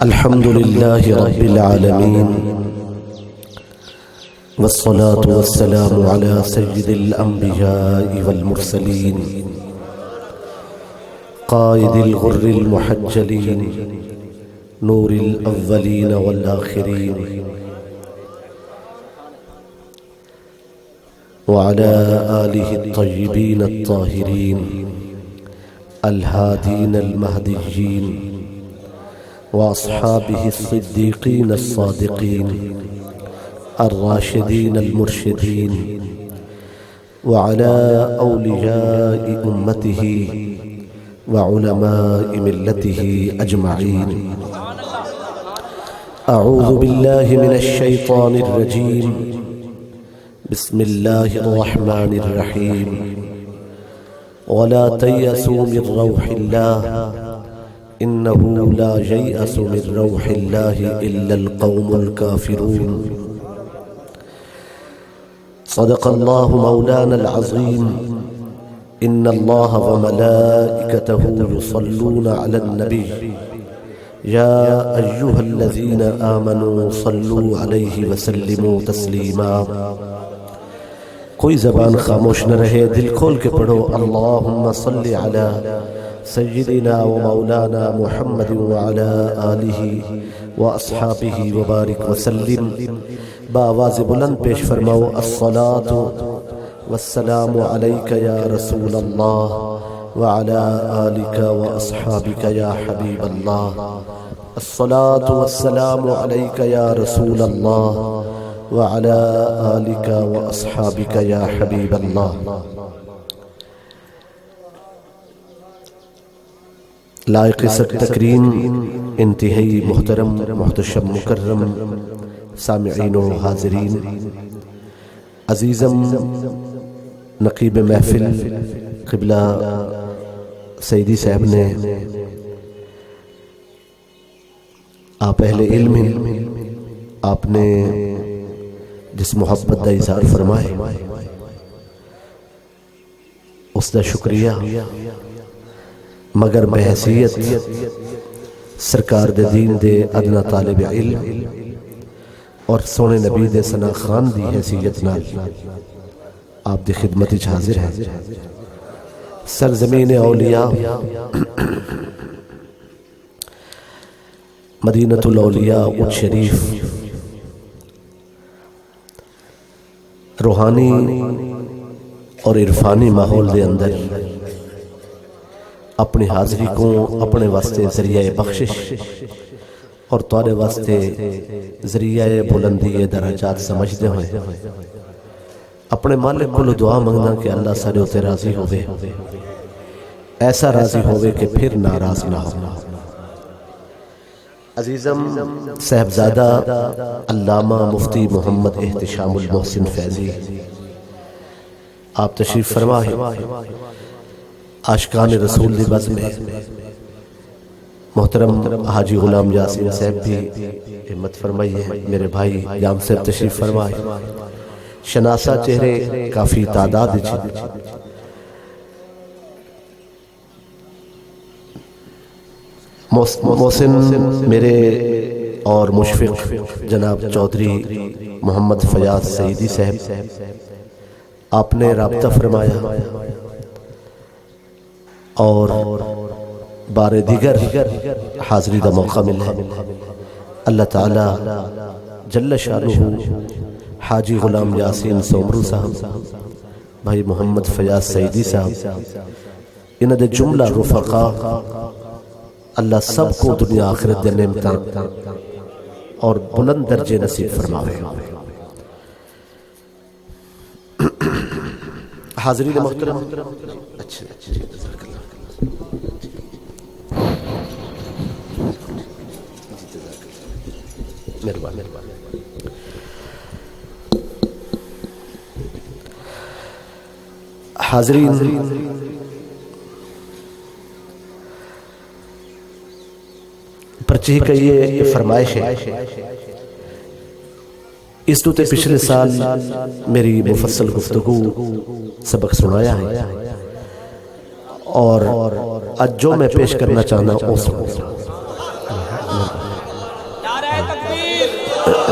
الحمد لله رب العالمين، والصلاة والسلام على سيد الأنبياء والمرسلين، قائد الغر المحجلين، نور الأولين والآخرين، وعلى آله الطيبين الطاهرين الهادين المهديين، وأصحابه الصديقين الصادقين الراشدين المرشدين، وعلى أولياء أمته وعلماء ملته أجمعين. أعوذ بالله من الشيطان الرجيم، بسم الله الرحمن الرحيم. ولا تيأسوا من روح الله إنه لا ييأس من روح الله إلا القوم الكافرون. صدق الله مولانا العظيم. إن الله وملائكته يصلون على النبي يا أيها الذين آمنوا صلوا عليه وسلموا تسليما. کوئی زبان خاموش نہ رہے، دل کھول کے پڑھو اللہم صلی علی سیدنا و مولانا محمد وعلی آلہ و اصحابہ وبارک وسلم. بآواز بلند پیش فرماؤ الصلاة والسلام علیک یا رسول اللہ وعلی آلک و اصحابک یا حبیب اللہ. الصلاة والسلام علیک یا رسول اللہ وعلى آلك وأصحابك يا حبيب الله. لائق صد تکریم انتہائی محترم محتشم مکرم سامعین و حاضرین، عزیزم نقیب محفل قبلہ سیدی صاحب نے آپ اہل علم ہیں، آپ نے جس محبت دا اظہار فرمائے اس دا شکریہ، مگر بحیثیت سرکار دے دین دے ادنا طالب علم اور سونے نبی دے ثنا خان دی حیثیت نال آپ دی خدمت وچ حاضر ہیں. سرزمین اولیاء مدینہ الاولیاء اچ شریف روحانی اور عرفانی ماحول دے اندر اپنی حاضری کو اپنے واسطے ذریعہ بخشش اور تواڈے واسطے ذریعہ بلندی درجات سمجھتے ہوئے اپنے مالک کو دعا منگنا کہ اللہ سارے ہوتے راضی ہوئے، ایسا راضی ہوئے کہ پھر ناراض نہ ہو. عزیزم صاحبزادہ علامہ مفتی محمد احتشام المحسن فیضی آپ تشریف فرما ہے. عاشقان رسول دی بزم میں محترم حاجی غلام یاسین صاحب بھی ہمت فرمائی ہے، میرے بھائی یام صاحب تشریف فرما ہے. شناسہ چہرے کافی تعداد چھے. محسن میرے اور مشفق جناب چودھری محمد فیاض سعیدی صاحب، آپ نے رابطہ فرمایا اور بار دیگر حاضری دا موقع ملا. اللہ تعالی جل شانہ حاجی غلام یاسین سومرو صاحب، بھائی محمد فیاض سعیدی صاحب، انہ دے جملہ رفقا اللہ سب کو دنیا آخرت دے نعمتاں اور بلند درجے نصیب فرماوے. حاضرین محترم، مہربان حاضرین، پرچی کا یہ فرمائش ہے. اس تو تے پچھلے سال میری مفصل گفتگو سبق سنایا ہے اور اج جو میں پیش کرنا چاہنا اس نعرہ تکبیر،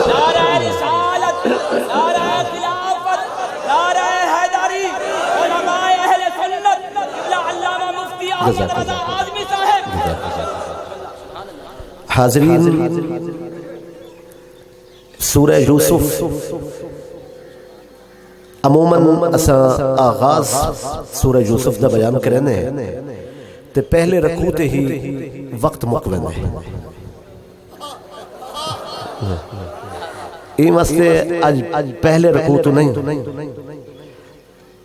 نعرہ رسالت، نعرہ خلافت، نعرہ حیدری، علماء اہل سنت، قبلہ علامہ مفتی احمد رضا اعظمی صاحب۔ حاضرین، سورہ یوسف عموماً اساں آغاز سورہ یوسف دا بیان کرنے ہیں تے پہلے رکوع تے ہی وقت مک ویندے ہیں۔ یہ واسطے اج پہلے رکوع تو نہیں،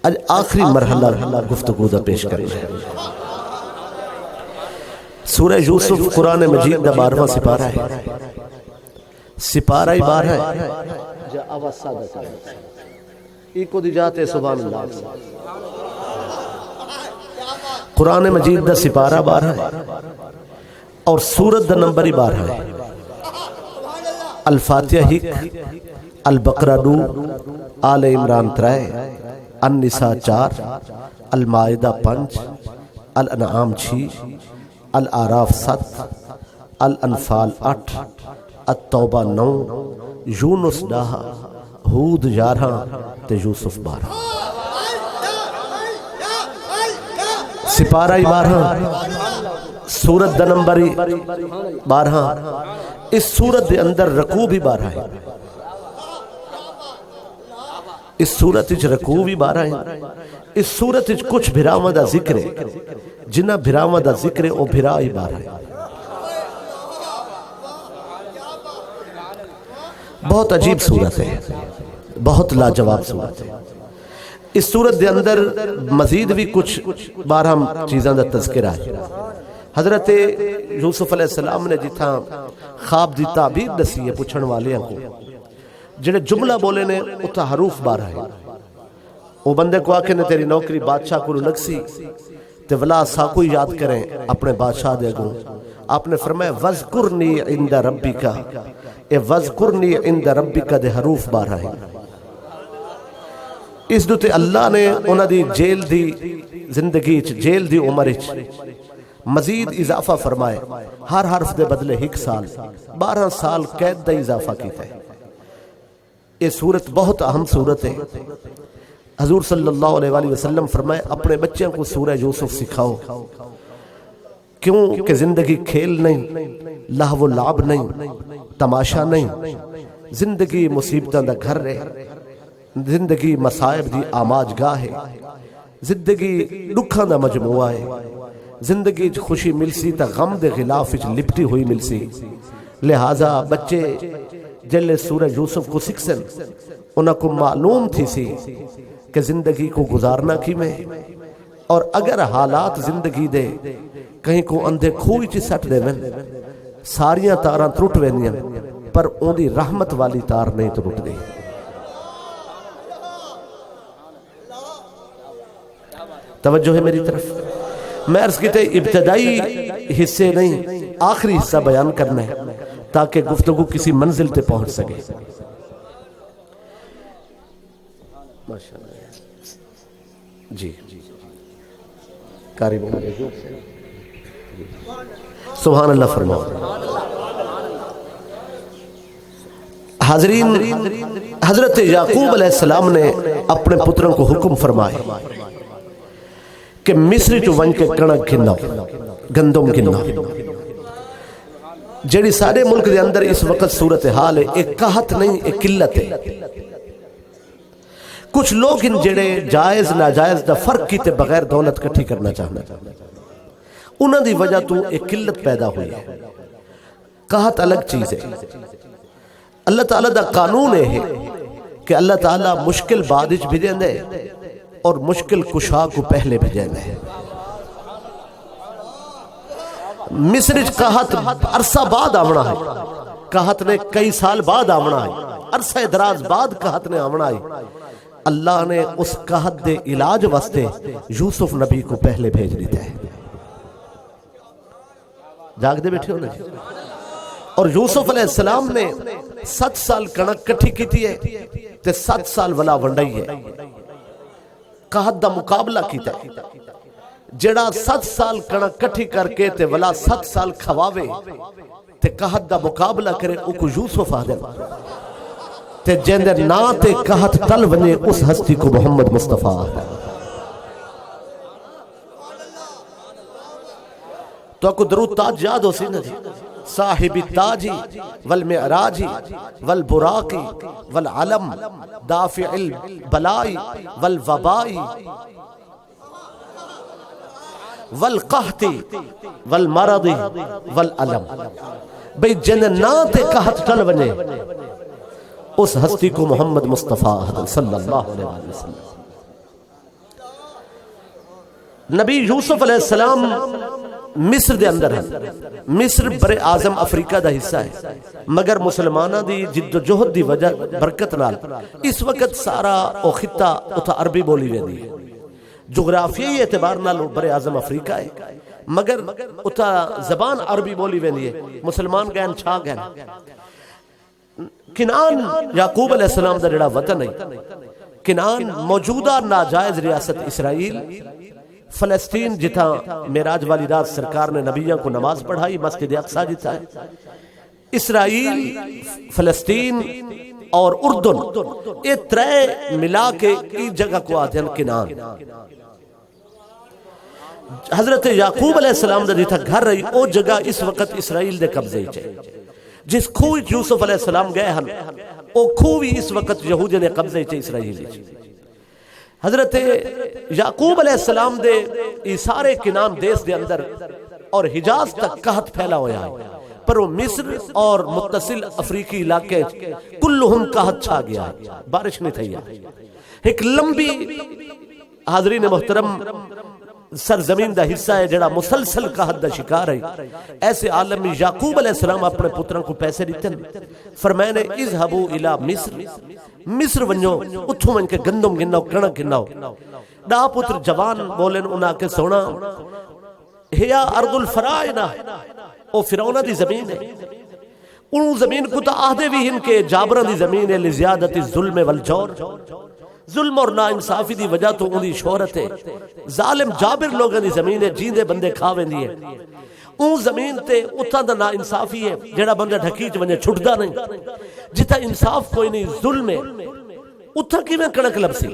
اج آخری مرحلہ گفتگو دا پیش کرنا ہے۔ سورہ یوسف قرآن مجید دا 12واں سپارہ ہے، سپارہ ہی 12 ہے۔ جا آواز سادہ کریں، ایکو دی جاتے سبحان اللہ۔ قرآن مجید دا سپارہ 12 ہے اور سورت دا نمبر ہی 12 ہے۔ الفاتحہ 1، البقرہ 2، آل عمران 3، النساء 4، المائدہ 5، الانعام 6، الاعراف 7، الانفال 8، التوبہ 9، یونس 10، ہود 11 تے یوسف 12۔ سپارہ ہی 12، سورت دا نمبر ہی 12۔ اس سورت دے اندر رکوع بھی 12 ہے، اس سورت اچ رکوع بھی 12 ہے۔ اس سورت اچ کچھ بھراواں دا ذکر ہے، جنہ بھراواں دا ذکر ہے او بھرا ہی 12 ہے۔ بہت عجیب صورت ہے، بہت لاجواب صورت ہے۔ اس صورت دے اندر مزید بھی کچھ 12 چیزاں دا تذکرہ ہے۔ حضرت یوسف علیہ السلام نے جتھا خواب دی تعبیر دسی ہے پوچھن والیاں کو، جڑے جملہ بولے نے اتھا حروف 12 ہے۔ وہ بندے کو آکھے نے تیری نوکری بادشاہ کو لگ سی تے ولا ساکو یاد کریں اپنے بادشاہ دے گو۔ آپ نے فرمایا وَذْكُرْنِي عِنْدَ رَبِّكَ، اے وَذْكُرْنِي عِنْدَ رَبِّكَ دے حروف 12 ہے۔ اس دوتے اللہ نے انہاں دی جیل دی زندگی جیل دی عمر مزید اضافہ فرمائے، ہر حرف دے بدلے 1 سال، 12 سال قید دا اضافہ کیتا ہے۔ یہ صورت بہت اہم صورت ہے۔ حضور صلی اللہ علیہ وسلم فرمائے اپنے بچوں کو سورہ یوسف سکھاؤ، کیوں کہ زندگی کھیل نہیں، لہو و لعب نہیں، تماشا نہیں، زندگی مصیبتاں دا گھر ہے، زندگی مصائب دی آماج گاہ ہے، زندگی دکھاں دا مجموعہ ہے، زندگی خوشی ملسی تا غم دے غلاف لپٹی ہوئی ملسی۔ لہٰذا بچے جلے سورہ یوسف کو سکھسن، انہاں کو معلوم تھی سی کہ زندگی کو گزارنا کی میں، اور اگر حالات زندگی دے کہیں کو اندھے کھوئی چی سٹ دے من، ساریاں تاراں ترٹ وینیاں پر ان دی رحمت والی تار نہیں ترٹ دی۔ توجہ ہے میری طرف؟ میں عرض کہتے ابتدائی حصے نہیں، آخری حصہ بیان کرنا ہے تاکہ گفتگو کسی منزل تے پہنچ سکے۔ جی قاری بہت سبحان اللہ فرماؤ۔ حاضرین، حضرت یعقوب علیہ السلام نے اپنے پتروں کو حکم فرمائے کہ مصر چو ون کے کنک گھناؤ، گندم گھناؤ۔ جڑی سارے ملک دے اندر اس وقت صورتحال ہے، ایک قحط نہیں، ایک قلت ہے۔ کچھ لوگ ان جڑے جائز ناجائز دا فرق کیتے بغیر دولت کٹھی کرنا چاہنا، انہاں دی وجہ تو ایک قلت پیدا ہوئی ہے۔ قحط الگ چیز ہے۔ اللہ تعالیٰ دا قانون ہے کہ اللہ تعالیٰ مشکل بعدج بھیجیں دے اور مشکل کشا کو پہلے بھیجیں دے۔ مصرج قحط عرصہ بعد آونا ہے، قحط نے کئی سال بعد آونا ہے، عرصہ دراز بعد قحط نے آونا ہے۔ اللہ نے اس قحط دے علاج واسطے یوسف نبی کو پہلے بھیج دیتا ہے۔ جاگ دے بیٹھے ہو نا؟ اور یوسف علیہ السلام نے 7 سال کنک کٹھی کی تھی ہے تے 7 سال ولا ونڈائی ہے، قحط دا مقابلہ کیتا ہے۔ جڑا 7 سال کنک کٹھی کر کے تے ولا 7 سال کھواوے تے قحط دا مقابلہ کرے او کو یوسف آدم تے جیندے نا تے قحط ٹل ونجے اس ہستی کو محمد مصطفیٰ آدم. تو کو درود تاج یاد ہو سی نا جی. صاحب التاجی والمعراجی والبراقی والعلم دافع البلائی والوبائی والقحطی والمرضی والعلم. بھئی جن نا تے قحط ٹل ونجے اس ہستی کو محمد مصطفیٰ صلی اللہ علیہ وسلم. نبی یوسف علیہ السلام مصر دے اندر ہے. مصر بر اعظم افریقہ دا حصہ ہے مگر مسلمانہ دی جد و جہد دی وجہ برکت نال اس وقت سارا او خطہ اتھا عربی بولی ویندی ہے. جغرافیائی اعتبار نال بر اعظم افریقہ ہے مگر اتھا زبان عربی بولی ویندی ہے. مسلمان گئن چھا گئن. کنعان یعقوب علیہ السلام دا جڑا وطن ہے. کنعان موجودہ ناجائز ریاست اسرائیل فلسطین جتھا معراج والی رات سرکار نے نبیوں کو نماز پڑھائی مسجد اقصی جتھا ہے. اسرائیل فلسطین اور اردن یہ ترے ملا کے ایک جگہ کو آتے ہیں کنعان. حضرت یعقوب علیہ السلام دا جتھا گھر رہی او جگہ اس وقت اسرائیل دے قبضے چھے. جس کھوئی یوسف علیہ السلام گئے ہن او کھوئی اس وقت یہودی نے قبضے چھے اسرائیل چھے. حضرت یعقوب علیہ السلام دے یہ سارے کنعان دیس دے اندر اور حجاز تک قحط پھیلا ہویا ہے پر وہ مصر اور متصل افریقی علاقے کلہم قحط چھا گیا ہے. بارش نہیں تھیا. ایک لمبی حاضرین محترم سرزمین دا حصہ ہے جڑا مسلسل قحط دا شکار ہے. ایسے عالم میں یعقوب علیہ السلام اپنے پتروں کو پیسے دیتے ہیں. فرمائے نے اذهبوا الى مصر مصر ونجو اتھو ون کے گندم گناؤ کنک گناؤ. ڈا پتر جوان بولن انہاں کے سونا ہیا ارض الفرائنہ او فرعون دی زمین ہے. ان زمین کو تا آہدے بھی ہن کے جابران دی زمین ہے لزیادت الظلم والجور. ظلم اور ناانصافی دی وجہ تو ان دی شہرت ہے. ظالم جابر لوگوں دی زمین ہے جیندے بندے کھاویں دی ہے. اون زمین تے اتھا دا نا انصافی ہے جڑا بندہ ڈھکیچ ونجے چھٹدا نہیں. جتھا انصاف کوئی نہیں ظلم ہے اتھا کی میں کڑک لبسی.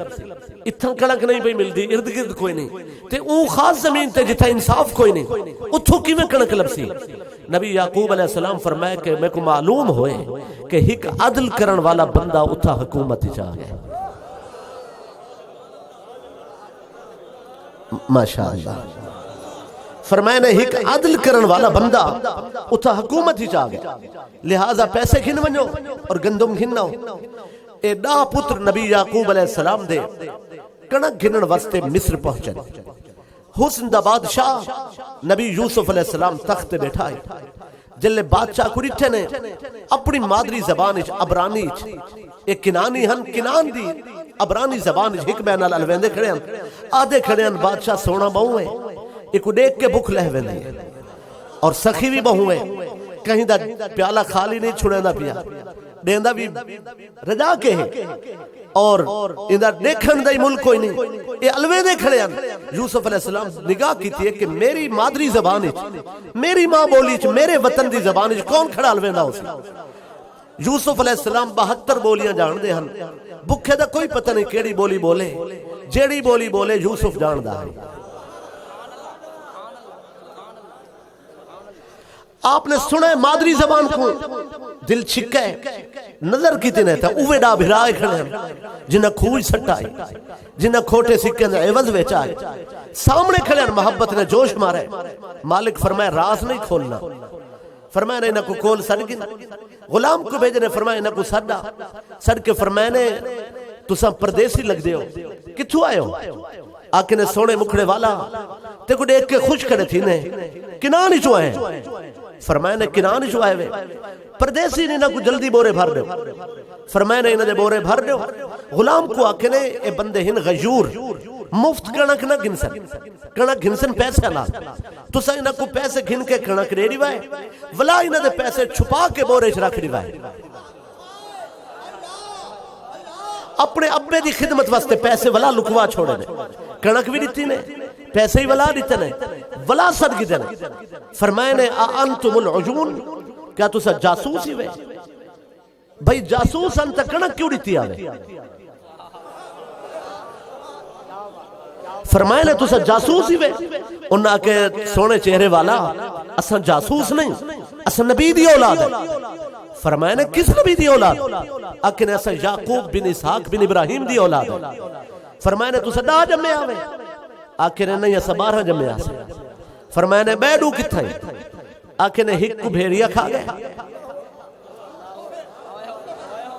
اتھا کڑک نہیں پہ ملدی ارد گرد کوئی نہیں تے اون خاص زمین تے جتھا انصاف کوئی نہیں اتھو کی میں کڑک لبسی. نبی یعقوب علیہ السلام فرمائے کہ میں کو معلوم ہوئے کہ ایک عدل کرن والا بندہ اتھا حکومت چاہ گئے. ماشاءاللہ. فرمائے نے ایک عدل کرن والا بندہ اتھا حکومت ہی چاہ گیا. لہذا پیسے کھن ونجو اور گندم کھنو. اے ڈا پتر نبی یعقوب علیہ السلام دے کنک گھنن واسطے مصر پہنچن. حسن دا بادشاہ نبی یوسف علیہ السلام تخت بیٹھا ہے. جلے بادشاہ کو ریٹھے نے اپنی مادری زبان عبرانی ایک کنانی ہن کنان دی عبرانی زبان ایک بینال الویندے کھڑے ہن آدھے کھڑے ہن بادشاہ سونا بہو ہے ایک دیکھ کے بھوک لہ ویندے اور سخی بھی بہو ہے. کہیں دا پیالہ خالی نہیں چھڑے دا پیا دیندہ بھی رجا کے ہے اور اندر دیکھن دائی ملک کوئی نہیں. یہ الویدے کھڑے ہیں. یوسف علیہ السلام نگاہ کی تھی کہ میری مادری زبان میری ماں بولی میرے وطن دی زبان کون کھڑا الویدہ ہو سی. یوسف علیہ السلام 72 بولیاں جان دے ہن. بکھے دا کوئی پتہ نہیں کیڑی بولی بولے جیڑی بولی بولے یوسف جان دا ہے. آپ نے سنے مادری زبان کو دل چھکے نظر کیتے نہیں تھا اوے ڈا بھرائے کھڑے ہیں جنہ کھوج سٹائے جنہ کھوٹے سکے نے عوض ویچائے سامنے کھڑے ہیں محبت نے جوش مارے. مالک فرمائے راز نہیں کھولنا. فرمائے نے انہاں کو کھول سڑگن. غلام کو بھیجنے فرمائے انہاں کو سڑا سڑ کے فرمائے نے تساں پردیسی لگ دے ہو کتھو آئے ہو. آکے نے سونے مکھڑے والا تے کو دیکھ کے خوش کھڑے تھی نے کنانی چو آئے ہیں. فرمائے نے کنانی چو آئے ہوئے پردیسی نے انہاں کو جلدی بورے بھر دے. فرمائے نے انہاں دے بورے بھر دے. غلام کو آکے نے اے بندے ہن غیور مفت کنک نہ گھنسن کنک گھنسن پیسے لا تو سا انہاں کو پیسے گھن کے کنک ریڑی وائے ولا انہاں دے پیسے چھپا کے بورے چ رکھ دیوائے. اپنے ابے دی خدمت واسطے پیسے ولا لکوا چھوڑے نے کنک بھی دیتی نے پیسے ہی ولا دیتے ہیں ولا صد کی دینے فرمائے نے انتم العجون کیا تو سا جاسوس ہی وے بھئی جاسوس انتا کنک کیوں دیتی آوے فرمائے نے تو سا جاسوس ہی وے انہاں کے سونے چہرے والا اساں جاسوس نہیں اساں نبی دی اولاد ہے فرمائے نے کس نبی دی اولاد اکن اساں یعقوب بن اسحاق بن ابراہیم دی اولاد ہے فرمائے نے تو سا دا جمعے آوے آکھے نے نہیں اسا 12 جمعے آسے فرمائے نے بیڈو کتھا ہے آکھے نے ہک کو بھیڑیا کھا گئے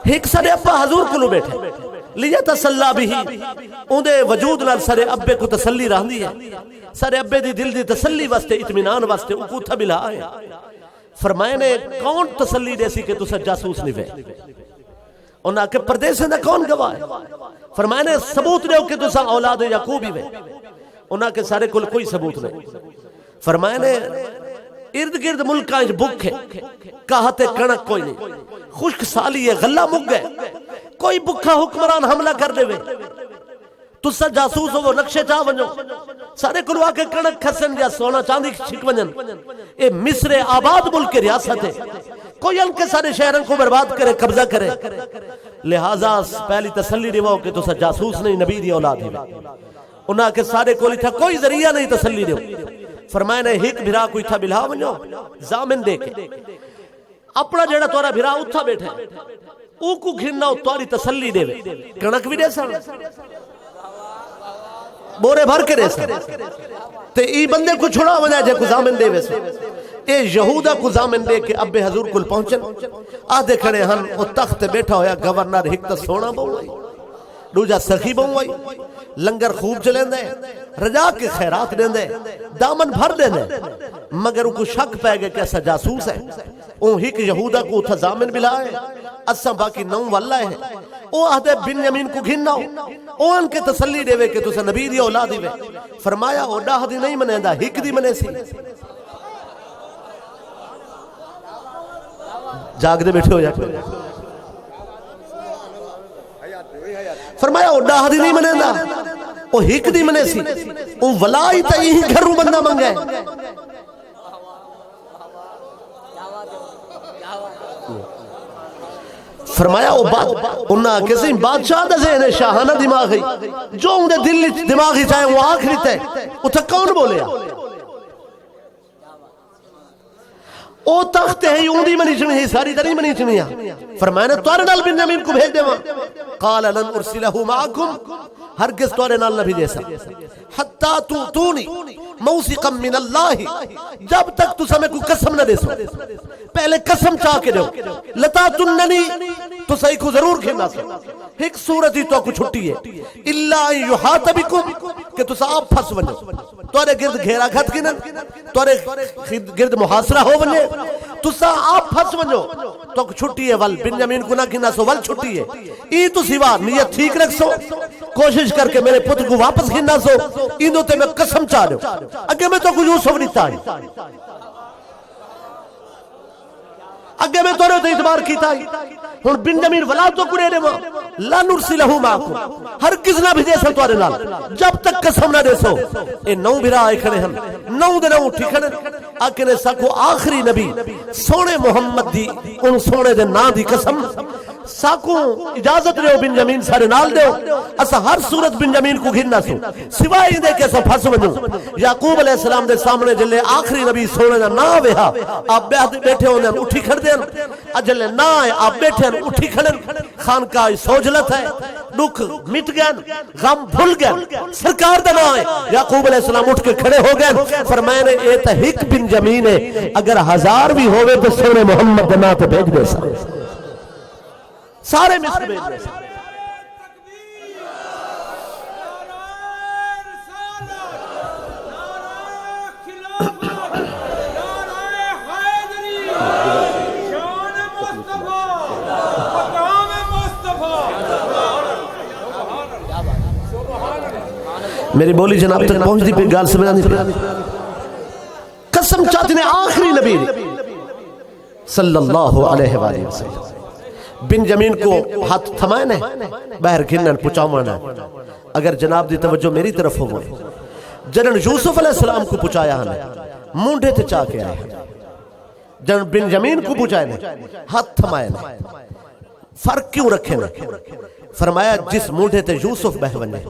ہک سارے ابا حضور کلو بیٹھے لیا تسلا بھی اندے وجود نال سارے ابے کو تسلی رہندی ہے سارے ابے دی دل دی تسلی واسطے اطمینان واسطے او کوتھا بلا ہے فرمائے نے کون تسلی دے سی کہ تسا جاسوس نہیں وے انہاں کے پردیسیں دا کون گواہ ہے فرمائے نے ثبوت دیو کہ تسا اولاد یعقوب ہی وے انہاں کے سارے کل کوئی ثبوت نہیں فرمائے نے ارد گرد ملکاں اچ بھوک ہے کہتے کنک کوئی نہیں خشک سالی ہے غلہ مک گئے کوئی بکھا حکمران حملہ کر دے وے تسا جاسوس ہو وہ نقشے چاہ ونجو سارے کلوا کے کنک کھسن یا سونا چاندی چھک ونجن اے مصر آباد ملک کے ریاست ہے کوئی ان کے سارے شہرن کو برباد کرے قبضہ کرے لہٰذا پہلی تسلی دیو کہ تسا جاسوس نہیں نبی دی اولاد ہے انہاں کے سارے کولی تھا کوئی ذریعہ نہیں تسلی دیو فرمائے نے ہک بھرا کوئی تھا بلہا ونجو زامن دے کے اپنا جیڑا تورا بھرا اتھا بیٹھا ہے او کو گھننا تواری تسلی دے وے کنک بھی دے سا بورے بھر کے دے سا تے ای بندے کو چھڑا وجہ جے کو زامن دے وے سا اے یہودہ کو زامن دے کے اب حضور کل پہنچن آدھے کھڑے ہن او تخت بیٹھا ہویا گورنر ہک تا سونا بہوائی دوجا سخی بہوائی لنگر خوب چلیں دے رجا کے خیرات دیں دے دامن بھر دیں دے مگر ان کو شک پہ گئے کہ ایسا جاسوس ہے ان ہی کہ یہودہ کو اتھا زامن بلائے اساں باقی نو واللہ ہے او آدھے بن یمین کو گھننا او ان کے تسلی دے وے کہ تو سا نبی دی اولادی وے فرمایا او ڈاہ دی نہیں منے دا ہک دی منے سی جاگ دے بیٹھے ہو جائے فرمایا او ڈاہ دی نہیں منے دا او ہک دی منے سی او ولائی تا ہی گھروں بندہ منگے فرمایا او بات انہاں کسی بادشاہ دا ذہن شاہانہ دماغی جو اندے دل دماغی چاہے وہ آخری تے اتھا کون بولیا او تخت ہے اوندی منی چنی ہے ساری دری منی چنی ہے فرمایا نے توارے نال بن یمین کو بھیج دے وہاں قال لن ارسلہو معاکم ہرگز توارے نال نبی دے سا حتی تونی موسیقا من اللہ جب تک تو سمیں کو قسم نہ دے سو پہلے قسم چاہ کے دو لتا تننی تو صحیح کو ضرور کھیلنا سو ایک صورت ہی تو کو چھٹی ہے اللہ یحاط بکم کہ تو آپ پھس ونجو توارے گرد گھیرا گھت گنن توارے گرد محاصرہ ہو ونجے تو آپ پھس ونجو تو چھٹی ہے ول بن یمین کو نہ گنا سو ول چھٹی ہے ای تو سوا نیت ٹھیک رکھ سو کوشش کر کے میرے پتر کو واپس گنا سو ایندو تے میں قسم چاہ دو اگے میں تو کچھ یوسف نہیں تائی اگے میں تو رہے اعتبار کی تائی ہن بن یمین ولا تو کڑے دے لا نرسلہو معکم ہر کس نہ بھیجے سو توارے نال جب تک قسم نہ دے سو اے نو بھرا آئے کھڑے ہم نو دے نو اٹھی کھڑے آکے ساکو آخری نبی سونے محمد دی ان سونے دے نا دی قسم ساکو اجازت رہو بن یمین سارے نال دے اسا ہر صورت بن یمین کو گھننا سو سوائے دے کے سا پھس ونجو یعقوب علیہ السلام دے سامنے جلے آخری نبی سونے دا نا ویہا آپ بیٹھے ہونے اٹھی کھڑ دیں اجلے نا ہے آپ بیٹھے اٹھی کھڑن خانقاہ سوجلت ہے دکھ مٹ گئے غم بھول گئے سرکار دا نا ہے یعقوب علیہ السلام اٹھ کے کھڑے ہو گئے فرمائے نے اے تا ہک بن یمین ہے اگر 1000 بھی ہوئے تو سونے محمد دا نا تے بھیج دے سا سارے مصر بھیج دے سا میری بولی جناب تک پہنچ دی پہ گال سمجھا نہیں قسم چاہتے نے آخری نبی صلی اللہ علیہ وآلہ وسلم بن یمین کو ہاتھ تھمائے نے باہر گھنن پچاؤ مانا اگر جناب دی توجہ میری طرف ہو گئے جنن یوسف علیہ السلام کو پچایا ہنے مونڈے تے چاہ کے آئے جنن بنجامین کو پچائے نے ہاتھ تھمائے نے فرق کیوں رکھے نے فرمایا جس مونڈے تے یوسف بہ ونے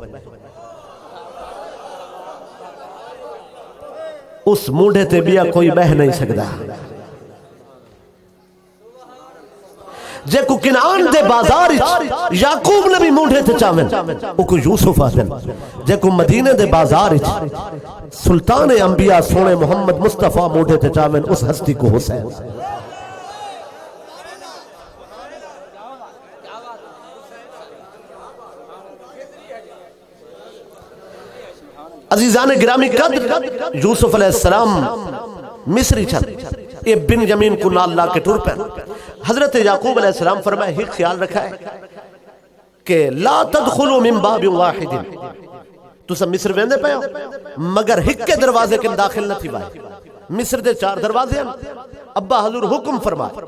اس مونڈے تے بیا کوئی بہ نہیں سکدا جے کو کنعان دے بازار یعقوب نبی مونڈے تے چاہن او کو یوسف آدن جے کو مدینے دے بازار سلطان انبیاء سونے محمد مصطفیٰ مونڈے تے چاہن اس ہستی کو حسین عزیزان گرامی قدر یوسف علیہ السلام مصری چھت یہ بنجامین کو نال لا کے ٹور پہ حضرت یعقوب علیہ السلام فرمائے ہی خیال رکھا ہے کہ لا تدخلوا من باب واحد تو سب مصر ویندے پہ ہو مگر ہک کے دروازے کے داخل نہ تھی بائے مصر دے 4 دروازے ہیں ابا حضور حکم فرمائے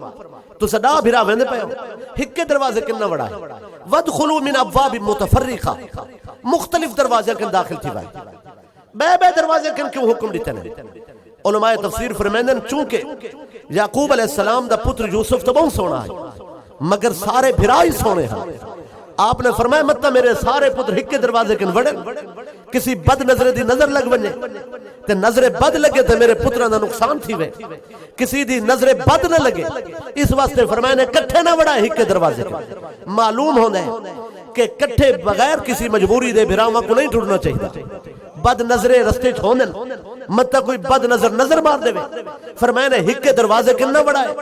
تو سدا بھرا ویندے پہ ہو ہک کے دروازے کے نہ وڑا ہے وَدْخُلُوا مِنْ ابواب متفرقہ مختلف دروازے کے داخل تھی بائے بے دروازے کن کیوں حکم دیتے ہیں علماء تفسیر فرمیندن چونکہ یعقوب علیہ السلام دا پتر یوسف تو بہت سونا ہے مگر سارے بھرائی سونے ہیں آپ نے فرمایا مطلب میرے سارے پتر ہک کے دروازے کن وڑن کسی بد نظر دی نظر لگ بنے تے نظر بد لگے تے میرے پتران دا نقصان تھی وے کسی دی نظر بد نہ لگے اس واسطے فرمایا نے کٹھے نہ وڑا ہک کے دروازے کن معلوم ہونا ہے کہ کٹھے بغیر کسی مجبوری دے بھراواں کو نہیں ٹوٹنا چاہیے بد نظریں رستے چھوندن مطلب کوئی بد نظر مار دے فرمایا نے ہک کے دروازے کن نہ بڑھائے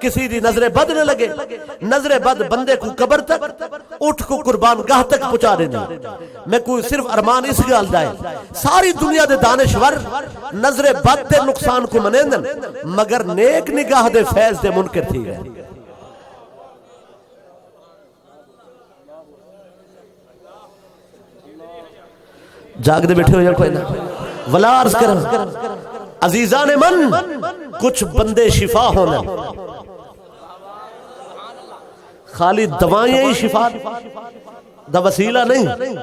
کسی دی نظر بد نہ لگے نظر بد بندے کو قبر تک اٹھ کو قربان گاہ تک پہنچا دینا میں کوئی صرف ارمان اس گال دائے ساری دنیا دے دانشور نظر بد دے نقصان کو منیندن مگر نیک نگاہ دے فیض دے منکر تھی گئے جاگ دے بیٹھے ہو یا کوئی نہ ولا عرض کرم عزیزان من کچھ بندے شفا ہونا خالی دوائیں ہی شفا دا وسیلہ نہیں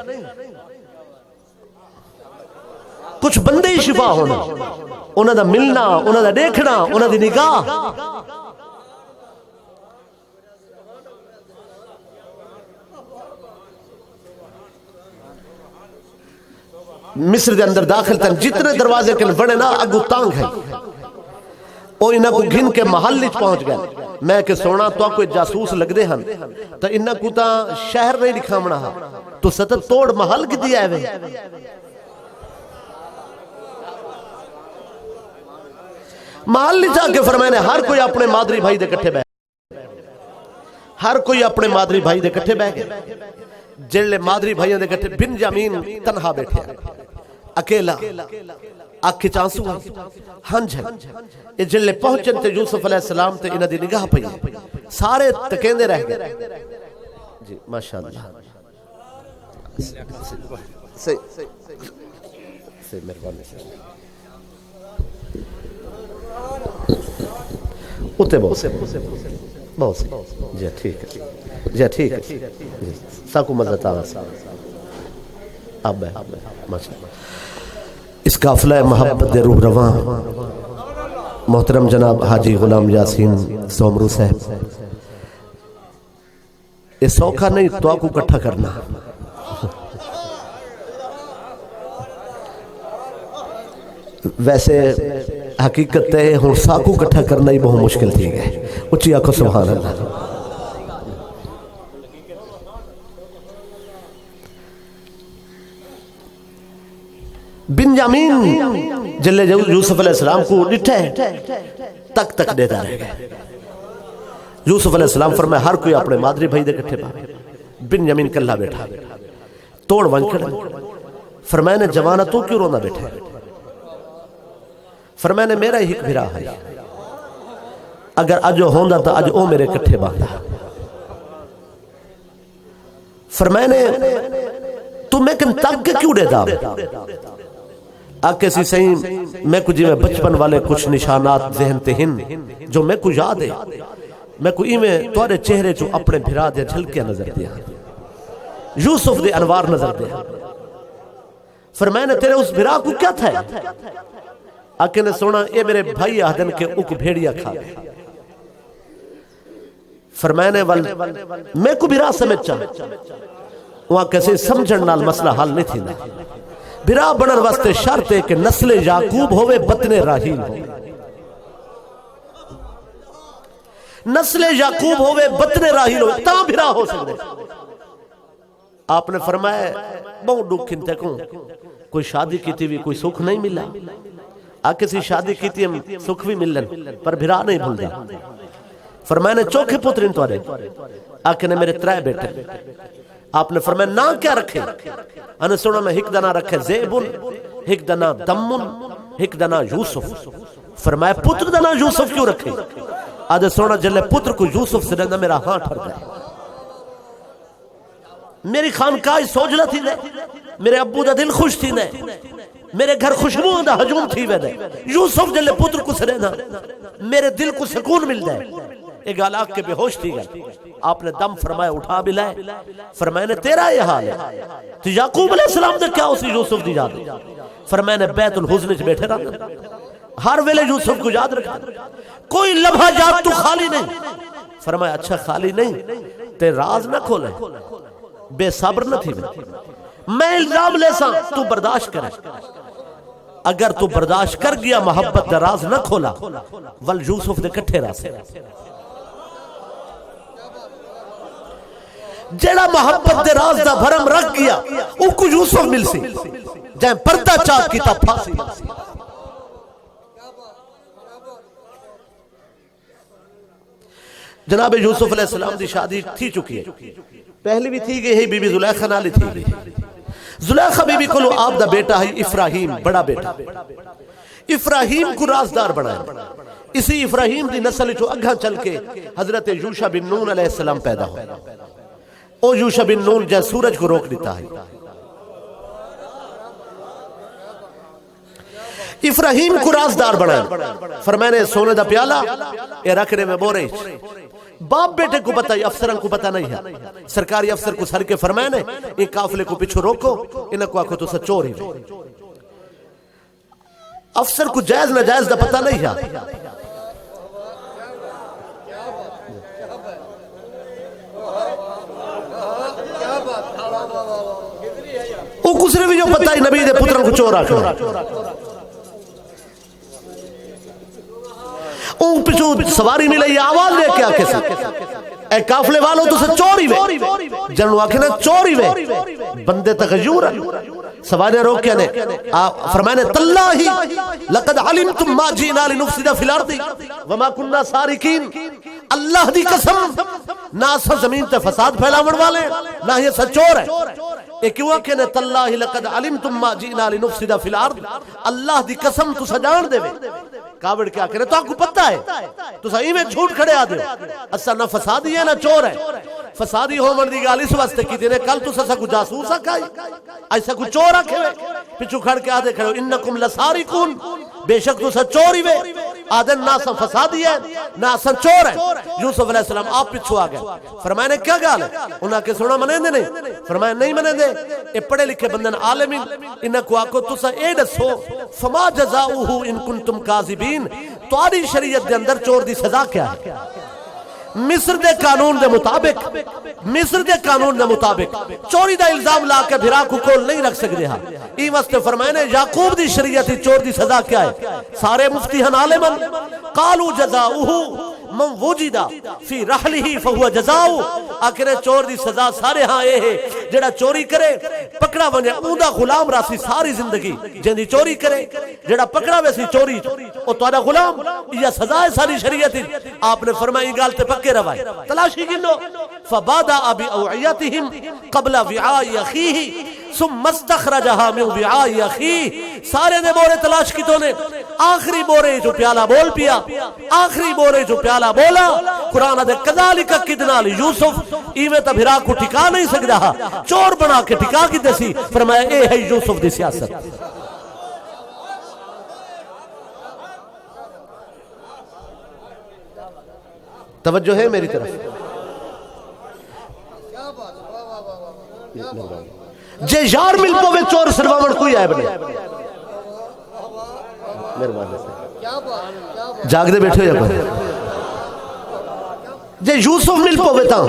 کچھ بندے ہی شفا ہونا انہاں دا ملنا انہاں دا دیکھنا انہاں دی نگاہ مصر دے اندر داخل تن جتنے دروازے کن بڑے نا اگو تانگ ہے او انہاں کو گھن کے محل نیچ پہنچ گئے میں کہ سونا تو کوئی جاسوس لگ دے ہن تو انہاں کو تا شہر نہیں دکھامنا ہا تو ستر توڑ محل کی دیا ہے محل نہیں چاہ کے فرمائے نے ہر کوئی اپنے مادری بھائی دے کٹھے بہ ہر کوئی اپنے مادری بھائی دے کٹھے بہ گئے جلے مادری بھائیوں دے کٹھے بنجامین تنہا بیٹھے اکیلا آنکھیں چانسو ہنج ہے یہ جلے پہنچن تے یوسف علیہ السلام تے انہ دی نگاہ پئی سارے تکیندے رہ گئے جی ماشاءاللہ سے مہربانی سے اتے بہت جی ٹھیک ہے جی ٹھیک ہے ساکو مزت آواز اب ہے ماشاءاللہ اس قافلہ محبت دے روح رواں محترم جناب حاجی غلام یاسین سومرو صاحب یہ سوکھا نہیں تو آپ کو کٹھا کرنا ویسے حقیقت ہے ہوں ساکو کٹھا کرنا ہی بہت مشکل تھی گئے اچھی آنکھوں سبحان اللہ بنجامین جلے یوسف علیہ السلام کو ڈٹھے تک تک دیتا رہ گئے یوسف علیہ السلام فرمائے ہر کوئی اپنے مادری بھائی دے کٹھے پا بنجامین کلہ بیٹھا توڑ ونکڑ فرمائے نے جوانہ تو کیوں رونا بیٹھے فرمائے نے میرا ہی بھرا ہے اگر اجو ہوندہ تا اج او میرے کٹھے باندھا فرمائے نے تو میں کن تک کیوں دے دا آکے سی صحیح میں کو جی میں بچپن والے کچھ نشانات ذہن تے ہن جو میں کو یاد ہے میں کو ایمیں توارے چہرے جو اپنے بھرا دیا جھلکیا نظر دیا یوسف دے انوار نظر دیا فرمایا نے تیرے اس بھرا کو کیا تھا؟ آقا نے سونا اے میرے بھائی آدن کے اک بھیڑیا کھا گئے. فرمایا نے میں کو بھرا سمجھ چاہ وہاں کیسے سمجھن نال مسئلہ حل نہیں تھی نا. بھرا بنن واسطے شرط ہے کہ نسل یعقوب ہوئے بطن راہیل ہو. نسل یعقوب ہوئے بطن راہیل ہو تاں بھرا ہو سکتے. آپ نے فرمایا بہت دکھ کھنتے کوں کوئی شادی کی تھی بھی کوئی سکھ نہیں ملا. کسی شادی کی تھی ہم سکھ بھی ملن پر بھرا نہیں بھول دیا. فرمایا نے چوکھے پترین تو آرے. آقا نے میرے 3 بیٹے. آپ نے فرمایا نا کیا رکھے؟ انہیں سونا میں ہک دنا رکھے زیبن، ہک دنا دمن، ہک دنا یوسف. فرمایا پتر دنا یوسف کیوں رکھے؟ آدھے سونا جلے پتر کو یوسف سے رہنا میرا ہاں ٹھر گئے. میری خانقاہ سوجنا تھی دے، میرے ابو دا دل خوش تھی دے، میرے گھر خوشبو دا ہجوم تھی دے. یوسف جلے پتر کو سے رہنا میرے دل کو سکون مل دے. ایک علاق کے بے ہوش تھی گئے. آپ نے دم فرمایا اٹھا بھی لائے. فرمایا نے تیرا یہ حال ہے تو یعقوب علیہ السلام دے کیا اسی یوسف دی یاد. فرمایا نے بیت الحزن چ بیٹھے رہا ہر ویلے یوسف کو یاد رکھا. کوئی لمحہ یاد تو خالی نہیں. فرمایا اچھا خالی نہیں تے راز نہ کھولے. بے صبر نہ تھی میں الزام لے سا تو برداشت کرے. اگر تو برداشت کر گیا محبت دا راز نہ کھولا ول یوسف دے کٹھے راسے. جیڑا محبت دے راز دا بھرم رکھ گیا او کو یوسف مل سی جائیں پردہ چاک کی تا پھانسی. جناب یوسف علیہ السلام دی شادی تھی چکی ہے. پہلی بھی تھی گئی ہے بی بی زلیخا نالی تھی گئی. زلیخا بی بی کو لو آپ دا بیٹا ہے افراہیم بڑا بیٹا. افراہیم کو رازدار بنایا. اسی افراہیم دی نسل جو اگھا چل کے حضرت یوشع بن نون علیہ السلام پیدا ہو. او یوشع بن نون جائے سورج کو روک دیتا ہے. افراہیم کو رازدار بنایا. فرمایا نے سونے دا پیالہ اے رکھنے میں بورے. باپ بیٹے کو پتہ افسران کو پتہ نہیں ہے. سرکاری افسر کو سر کے فرمایا نے ایک قافلے کو پیچھو روکو انہاں کو آکھو تو سا چوری. افسر کو جائز نہ جائز دا پتہ نہیں ہے. او کسرے بھی جو پتہ ہی نبی دے پتروں کو چور آکھنا. اون پچھو سواری ملے یہ آواز لے کے آکے سے اے قافلے والوں تو سے چوری وے. جنہوں آکھنا چوری وے بندے تغیور سواریاں روک کے نے فرمائنے تاللہی لقد علمتم ما جینا لنفسد فی الارض وما کننا سارکین. اللہ دی قسم نہ اسا زمین تے فساد پھیلاون والے نہ یہ سچور ہے. ایک کیوں کہ نے تاللہ لقد علمتم ما جینا لنفسد فی الارض. اللہ دی قسم تو سجان دے وے کاوڑ کیا کرے تو آپ کو پتہ ہے تو صحیح میں جھوٹ کھڑے آ دے. اسا نہ فسادی ہے نہ چور ہے. فسادی ہو من دی گال اس واسطے کی دینے کل تو سا کو جاسوس آکھائی ایسا کو چور آکھے وے پچھو کھڑ کے آدھے کھڑے انکم لسارکون بے شک تو سا چوری وے. آدھن نہ سا فسادی ہے نہ سا چور ہے. یوسف علیہ السلام آپ پچھو آگئے. فرمایا نے کیا گال ہے؟ انہاں کے سونا منیں دے نہیں. فرمایا نہیں منیں دے اے پڑھے لکھے بندن عالمین انہاں کو آکو تو سا اے دسو فما جزاؤہو ان کنتم کاذبین. تواری شریعت دے اندر چور دی سزا کیا ہے؟ مصر دے قانون دے مطابق چوری دا الزام لا کے بھرا کو کول نہیں رکھ سکتے ہاں. ای واسطے فرمائے نے یعقوب دی شریعت چور دی سزا کیا ہے؟ سارے مفتی ہن عالمن قالو جزاؤہو من وجدہ فی رحلہی فہو جزاؤ. آخر چور دی سزا سارے ہاں اے ہے جڑا چوری کرے پکڑا ونجے اوندا غلام راسی ساری زندگی جن دی چوری کرے جڑا پکڑا ویسی چوری او تہاڈا غلام. یہ سزا ہے ساری شریعت. آپ نے فرمائی گال تے پکے روائے تلاشی گنو فبادأ بأوعیتہم قبل وعاء اخیہ ثم استخرجها من وعاء اخیہ. سارے نے بورے تلاش کی تو نے آخری بورے جو پیالہ بول پیا آخری بورے جو پیالہ بولا. قرآن دے کذالک کدنا لیوسف ایویں تا بھرا کو ٹھکا نہیں سکتا چور بنا کے ٹھکا کی دیسی. فرمایا اے ہے یوسف دی سیاست. توجہ ہے میری طرف. جے یار مل پوے چور سرواون کوئی عیب نہیں مہربانی سے جاگ دے بیٹھے ہو یا کوئی جے یوسف مل پوے تا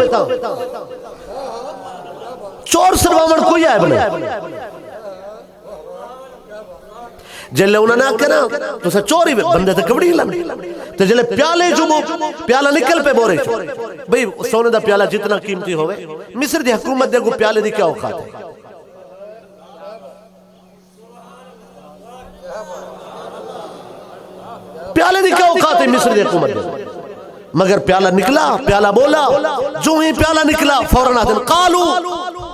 چور سرواون کوئی عیب نہیں جلے انہوں نے کہنا تو سا چوری بندے تے کبڑی لن تے جلے پیالے جو پیالہ نکل پہ بورے چھو بھئی سونے دا پیالہ جتنا قیمتی ہوئے مصر دی حکومت دے کو پیالے دی کیا اوقات ہے پیالے دی کیا اوقات ہے مصر دی حکومت دے مگر پیالہ نکلا پیالہ بولا جو ہی پیالہ نکلا فوراً آدم قالو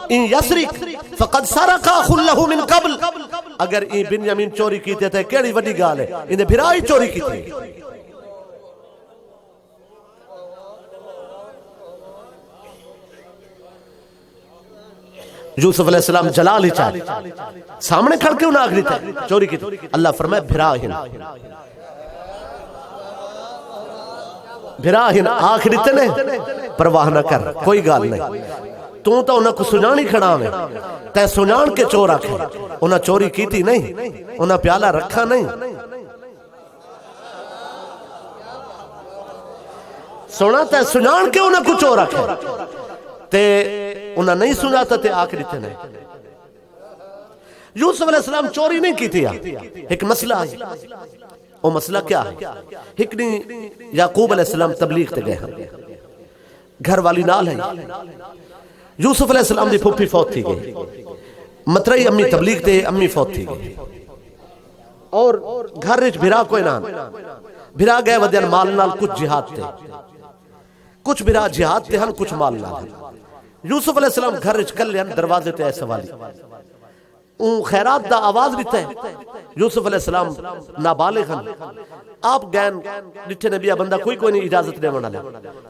ان یسرک فقد سرق اخ له من قبل اگر این بنیامین چوری کیتے تھے کیڑی وڈی گال ہے انہیں بھرائی چوری کی تھی یوسف علیہ السلام جلال ہی چاہے سامنے کھڑ کے انہیں آخری تھے چوری کی تھی اللہ فرمائے بھراہن آخری تنے پرواہ نہ کر کوئی گال نہیں تو انہاں کو سنانی کھڑا میں تے سنان کے چور آکھے انہاں چوری کیتی نہیں انہاں پیالہ رکھا نہیں سونا تے سنان کے انہاں کو چور آکھے تے انہاں نہیں سناتا تے آخری تے نہیں یوسف علیہ السلام چوری نہیں کیتی ایک مسئلہ ہے وہ مسئلہ کیا ہے ایک نہیں یعقوب علیہ السلام تبلیغ تے گئے گھر والی نال ہے یوسف علیہ السلام دی پھوپھی فوت تھی گئی مترئی امی تبلیغ تے امی فوت تھی گئی اور گھر رچ بھرا کوئی نام بھرا گئے ودین مال نال کچھ جہاد تے کچھ بھرا جہاد تے ہن کچھ مال نال یوسف علیہ السلام گھر رچ کل لین دروازے تے ایسا والی اون خیرات دا آواز دیتا ہے یوسف علیہ السلام نابالغ ہن آپ گین لٹھے نبیہ بندہ کوئی نہیں اجازت دے منا لے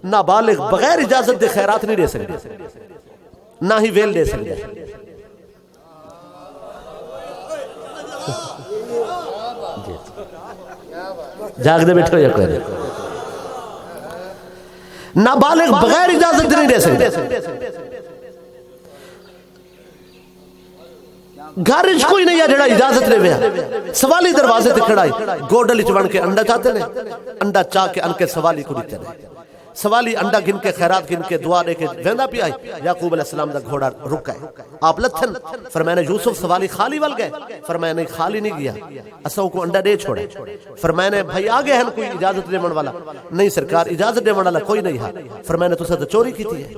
نابالغ بغیر اجازت دے خیرات نہیں دے سکتے نہ ہی ویل دے سکتے جاگ دے بیٹھو یا کوئی نابالغ بغیر اجازت نہیں دے سکتے گھرش کوئی نہیں ہے جڑا اجازت لے ویا سوالی دروازے تے کھڑائی گوڈل چوان کے انڈا چاہتے ہیں انڈا چاہ کے ان کے سوالی کو دیتے ہیں سوالی انڈا گن کے خیرات گن کے دعا دے کے ویندا پی آئی یعقوب علیہ السلام دا گھوڑا رک گئے آپ لتھن فرمایا یوسف سوالی خالی ول گئے فرمایا نہیں خالی نہیں گیا اساں کو انڈا دے چھوڑے فرمایا بھائی آگے ہیں کوئی اجازت دے من والا نہیں سرکار اجازت دے من والا کوئی نہیں ہے فرمایا تساں تو چوری کیتی ہے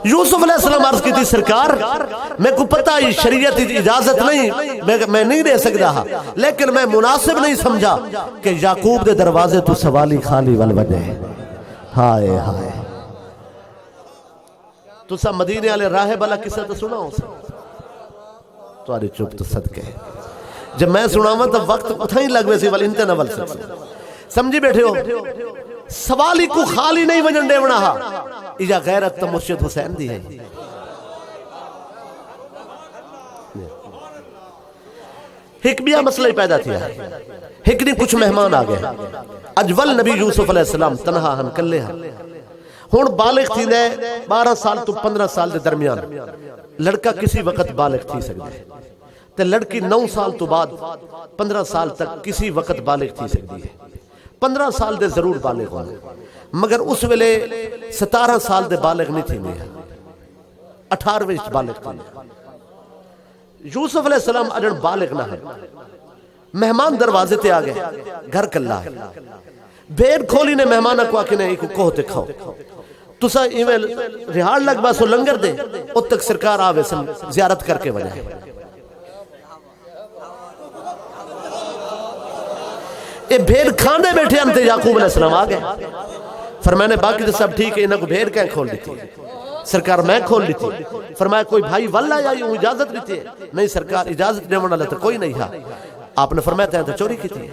یوسف علیہ السلام عرض کی تھی سرکار میں کو پتہ ہے شریعت اجازت نہیں میں نہیں دے سکتا ہاں لیکن میں مناسب نہیں سمجھا کہ یعقوب دے دروازے تو سوالی خالی والوجہ ہے ہائے ہائے تو سا مدینے والے راہ بلا کسے تو سنا ہو سا تواری چپ تو صدقے جب میں سنا ہوں تو وقت اتھائی لگوے سی والی انتے نول سکتے سمجھی بیٹھے ہو سوالی کو خالی نہیں وجن دے ونا ہا اجا غیرت تو مرشد حسین دی ہے ایک بیا مسئلہ ہی پیدا تھیا ایک دن کچھ مہمان آگئے اجول نبی یوسف علیہ السلام تنہا ہن کلے ہن ہون بالغ تھی دے 12 سال تو 15 سال دے درمیان لڑکا کسی وقت بالغ تھی سکتے تے لڑکی 9 سال تو بعد 15 سال تک کسی وقت بالغ تھی سکتی ہے 15 سال دے ضرور بالغ ہونے مگر اس ویلے 17 سال دے بالغ نہیں تھی میں 18 ویچ بالغ تھی یوسف علیہ السلام اجن بالغ نہ ہے مہمان دروازے تے آگئے گھر کلا ہے بھیڑ کھولی نے مہمانہ کو آکے ایک کوہتے کھاؤ تو سا ایمیل رہاڑ لگ باسو لنگر دے ات تک سرکار آوے سن زیارت کر کے وجہ اے بھیڑ کھانے بیٹھے انتے یعقوب علیہ السلام آگئے فرمایا باقی تو سب ٹھیک ہے انہوں کو بھیڑ کہیں کھول دیتی سرکار میں کھول لیتی فرمایا کوئی بھائی واللہ یا یوں اجازت لیتی ہے نہیں سرکار اجازت دے والا تو کوئی نہیں ہے آپ نے فرمایا تھا تو چوری کی تھی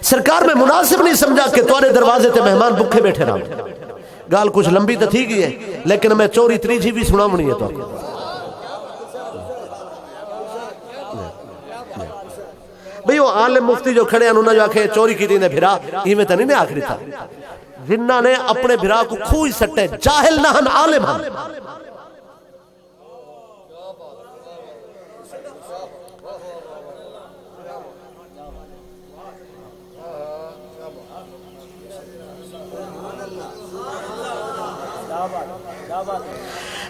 سرکار میں مناسب نہیں سمجھا کہ تمہارے دروازے تے مہمان بکھے بیٹھے رہا گال کچھ لمبی تو تھی گئی ہے لیکن میں چوری تریجی بھی سنا منی ہے تو بھئی نہیں وہ عالم مفتی جو کھڑے ہیں انہوں نے جو آکھے چوری کی دینے بھرا ایمیں تا نہیں آخری تھا جنہ نے اپنے بھرا کو کھوئی سٹے جاہل نہ ہن عالم ہن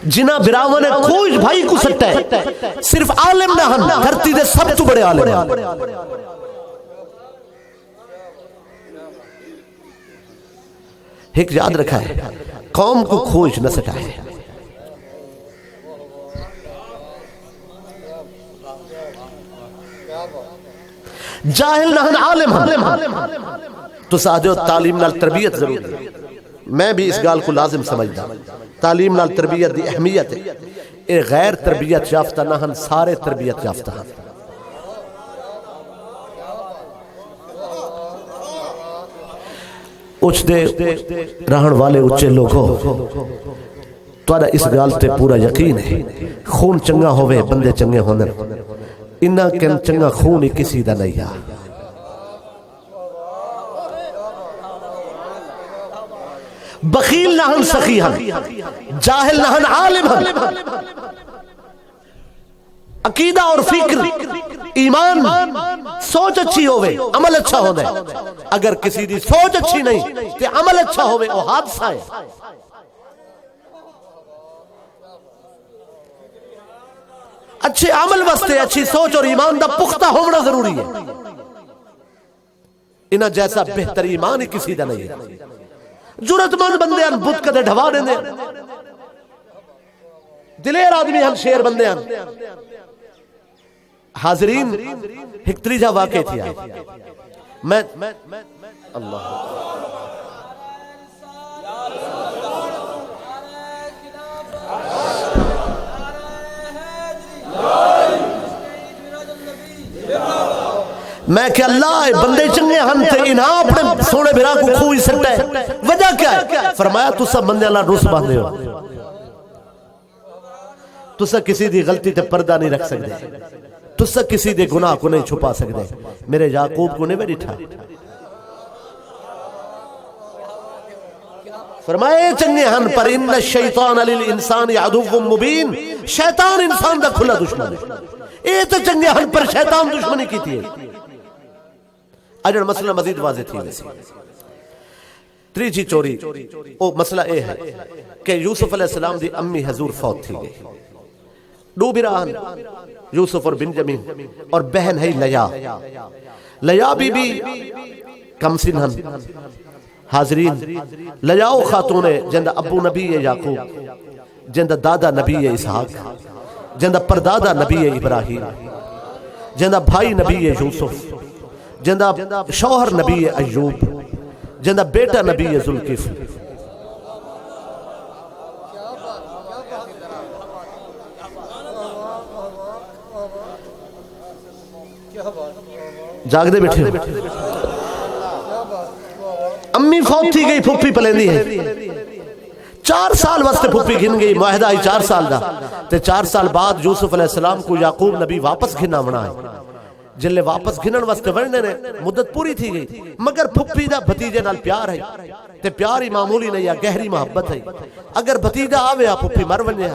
جنہ براون نے کھوئی بھائی کو سٹے صرف عالم نہ ہن دھرتی دے سب تو بڑے عالم ہیں ایک یاد رکھا ہے قوم کو کھوج نہ سٹائے جاہل نہ ہن عالم ہن تو سادھو تعلیم نال تربیت ضرور ہے میں بھی اس گال کو لازم سمجھدا تعلیم نال تربیت دی اہمیت ہے اے غیر تربیت یافتہ نہ ہن سارے تربیت یافتہ ہن اچھ دے رہن والے اچھے لوگ ہو تو اس گال تے پورا یقین ہے خون چنگا ہوئے بندے چنگے ہونے انہا کن چنگا خون ہی کسی دا نہیں ہے بخیل نہ ہن سخی ہن جاہل نہ ہن عالم ہن عقیدہ اور فکر ایمان سوچ اچھی ہوئے عمل اچھا ہونے اگر کسی دی سوچ اچھی نہیں تے عمل اچھا ہوئے وہ حادثہ ہے اچھے عمل واسطے اچھی سوچ اور ایمان دا پختہ ہونا ضروری ہے انہاں جیسا بہتر ایمان ہی کسی دا نہیں ہے جرت مند بندے ہیں بدھ کدے ڈھوا دیں دلیر آدمی ہیں شیر بندے ہیں حاضرین ایک تریجہ واقع تھی میں اللہ میں کہ اللہ بندے چنگے ہن تے انہاں اپنے سونے بھرا کو کھوئی سکتا ہے وجہ کیا ہے فرمایا تو سب بندے اللہ روس باندھے ہو تو سب کسی دی غلطی تے پردہ نہیں رکھ سکتے تو سب کسی دے گناہ کو نہیں چھپا سکتے میرے یعقوب کو نہیں بیٹھا فرمائے چنگے ہن پر ان الشیطان للانسان عدو مبین شیطان انسان دا کھلا دشمن اے تو چنگے ہن پر شیطان دشمنی کی تھی اجڑ مسئلہ مزید واضح تھی ویسی تریجی چوری او مسئلہ اے ہے کہ یوسف علیہ السلام دی امی حضور فوت تھی گئی دو برہن یوسف اور بنجمین اور بہن ہے لیا بی بی کم سن ہن حاضرین لیاؤ خاتون جندہ ابو نبی یعقوب جندہ دادا نبی اسحاق جندہ پردادا نبی ابراہیم جندہ بھائی نبی یوسف جندہ شوہر نبی ایوب جندہ بیٹا نبی ذوالکفل جاگ دے بیٹھے امی فوت تھی گئی پھوپی پلیندی ہے 4 سال واسطے پھوپی گھن گئی معاہدہ ہی 4 سال دا تے 4 سال بعد یوسف علیہ السلام کو یعقوب نبی واپس گھنا بنا ہے جلے واپس گھنن واسطے ورنے نے مدت پوری تھی گئی مگر پھوپی دا بھتیجے نال پیار ہے تے پیار ہی معمولی نہیں ہے گہری محبت ہے اگر بھتیجا آوے پھوپی مر ونجے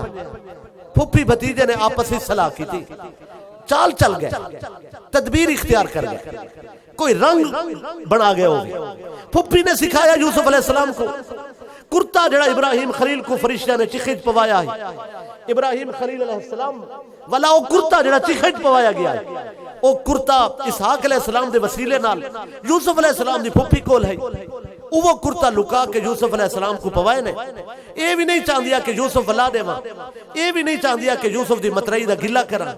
پھوپی بھتیجے نے آپس ہی صلاح کی تھی چال چل گئے تدبیر اختیار کر گئے کوئی رنگ بنا گئے ہو پھوپی نے سکھایا یوسف علیہ السلام کو کرتا جڑا ابراہیم خلیل کو فرشتہ نے چخیج پوایا ہے ابراہیم خلیل علیہ السلام والا او کرتا جڑا چخیج پوایا گیا ہے او کرتا اسحاق علیہ السلام دے وسیلے نال یوسف علیہ السلام دی پھوپی کول ہے وہ کرتا لکا کے یوسف علیہ السلام کو پوائے نے اے بھی نہیں چاہ دیا کہ یوسف اللہ دے ماں اے بھی نہیں چاہ دیا کہ یوسف دی مترائی دا گلہ کرا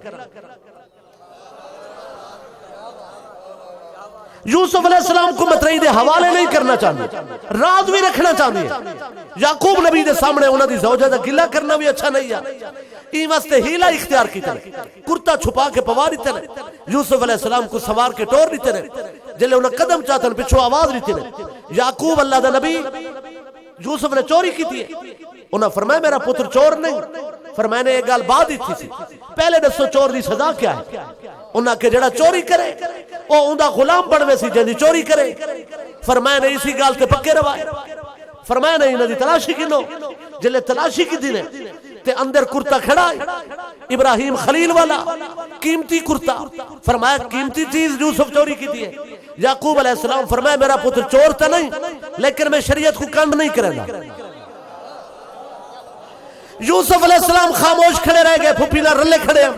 یوسف علیہ السلام کو مترائی دے حوالے نہیں کرنا چاہتے راز بھی رکھنا چاہتے یعقوب نبی دے سامنے انہوں دی زوجہ دا گلہ کرنا بھی اچھا نہیں ہے این واسطے ہیلہ اختیار کی تنے کرتا چھپا کے پوا دیتے نے یوسف علیہ السلام کو سوار کے ٹور دیتے نے جلے انہیں قدم چاہتے ہیں پچھو آواز دیتے نے یعقوب اللہ دا نبی یوسف نے چوری کی تھی انہوں فرمایا میرا پتر چور نہیں فرمایا نے ایک گال بات ہی تھی سی پہلے دسو چور دی سزا کیا ہے انہوں کہ جڑا چوری کرے او اوندا غلام بنوے سی جن دی چوری کرے. فرمایا نہیں اسی گال تے پکے روائے. فرمایا نہیں انہاں دی تلاشی کینو. جلے تلاشی کی نے تے اندر کرتا کھڑا ہے ابراہیم خلیل والا قیمتی کرتا. فرمایا قیمتی چیز یوسف چوری کی ہے. یعقوب علیہ السلام فرمایا میرا پتر چور تا نہیں لیکن میں شریعت کو کام نہیں کرے گا. یوسف علیہ السلام خاموش کھڑے رہ گئے. پھپھی نہ رلے کھڑے ہیں.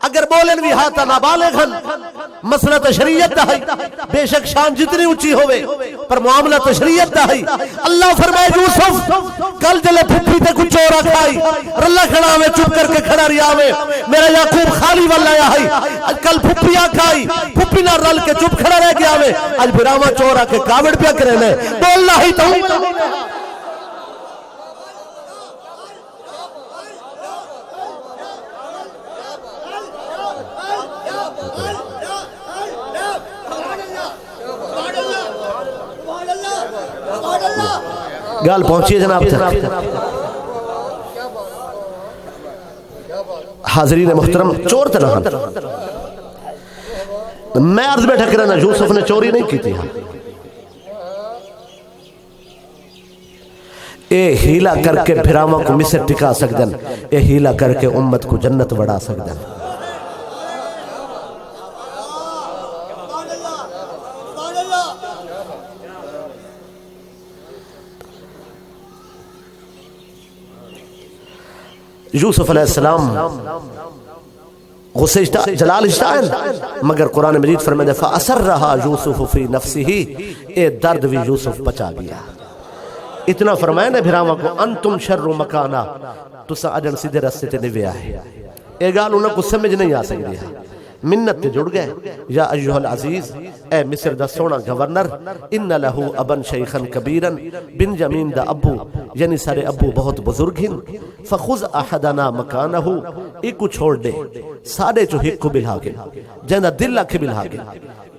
اگر بولن بھی ہاتھا نابالغن مسئلہ تشریعت دا ہے. بے شک شان جتنی اونچی ہوئے پر معاملہ تشریعت دا ہے. اللہ فرمائے یوسف کل جلے پھپھی تے کچھ چورا کھائی رلہ کھڑا میں چپ کر کے کھڑا ریا میں میرا یعقوب خالی والا یا ہے. کل پھپھیاں کھائی پھپھی نہ رل کے چپ کھڑا رہ گیا میں آج براما چورا کے کاوڑ پیا کرے میں بولنا ہی تو گال پہنچیے جناب تک. حاضرین محترم چور تنہا میں عرض بیٹھا کرنا یوسف نے چوری نہیں کی تھی. اے ہیلا کر کے پھراما کو مصر ٹکا سکدن. اے ہیلا کر کے امت کو جنت بڑھا سکدن. یوسف علیہ السلام غصے جلال اشتائن مگر قرآن مجید فرمائے فَأَسَرَّهَا يُوسُفُ فِي نَفْسِهِ. اے درد بھی یوسف بچا گیا. اتنا فرمائے نا بھراما کو انتم شر مکانا تسا اجن سیدھے رستے تے نوے آئے. اے گال انہوں کو سمجھ نہیں آ سکتی ہے. منت تے جڑ گئے یا ایوہ العزیز اے مصر دا سونا گورنر ان لہو ابن شیخن کبیرن بنجامین دا ابو یعنی سارے ابو بہت بزرگ ہیں. فخذ احدنا مکانہو ایکو چھوڑ دے سارے جو ہکو بلہا کے جہاں دل لکھے بلہا کے